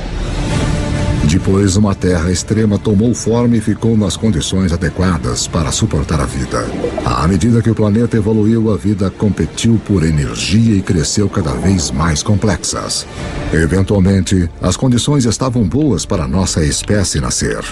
S1: Depois, uma Terra extrema tomou forma e ficou nas condições adequadas para suportar a vida. À medida que o planeta evoluiu, a vida competiu por energia e cresceu cada vez mais complexas. Eventualmente, as condições estavam boas para nossa espécie nascer.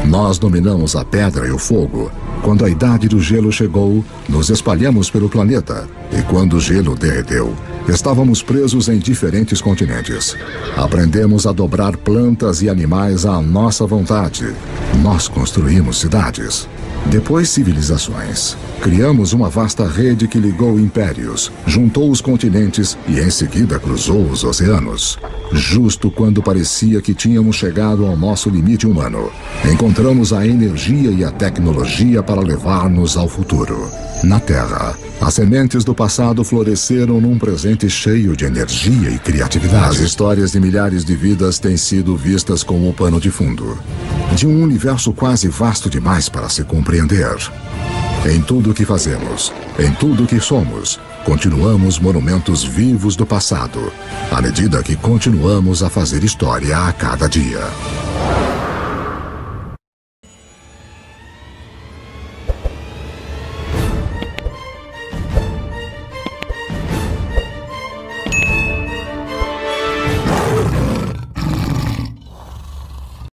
S1: Nós dominamos a pedra e o fogo. Quando a idade do gelo chegou, nos espalhamos pelo planeta. E quando o gelo derreteu, estávamos presos em diferentes continentes. Aprendemos a dobrar plantas e animais à nossa vontade. Nós construímos cidades. Depois, civilizações. Criamos uma vasta rede que ligou impérios, juntou os continentes e em seguida cruzou os oceanos. Justo quando parecia que tínhamos chegado ao nosso limite humano, encontramos a energia e a tecnologia para levar-nos ao futuro. Na Terra, as sementes do passado floresceram num presente cheio de energia e criatividade. As histórias de milhares de vidas têm sido vistas como o pano de fundo de um universo quase vasto demais para se compreender. Em tudo o que fazemos, em tudo o que somos, continuamos monumentos vivos do passado, à medida que continuamos a fazer história a cada dia.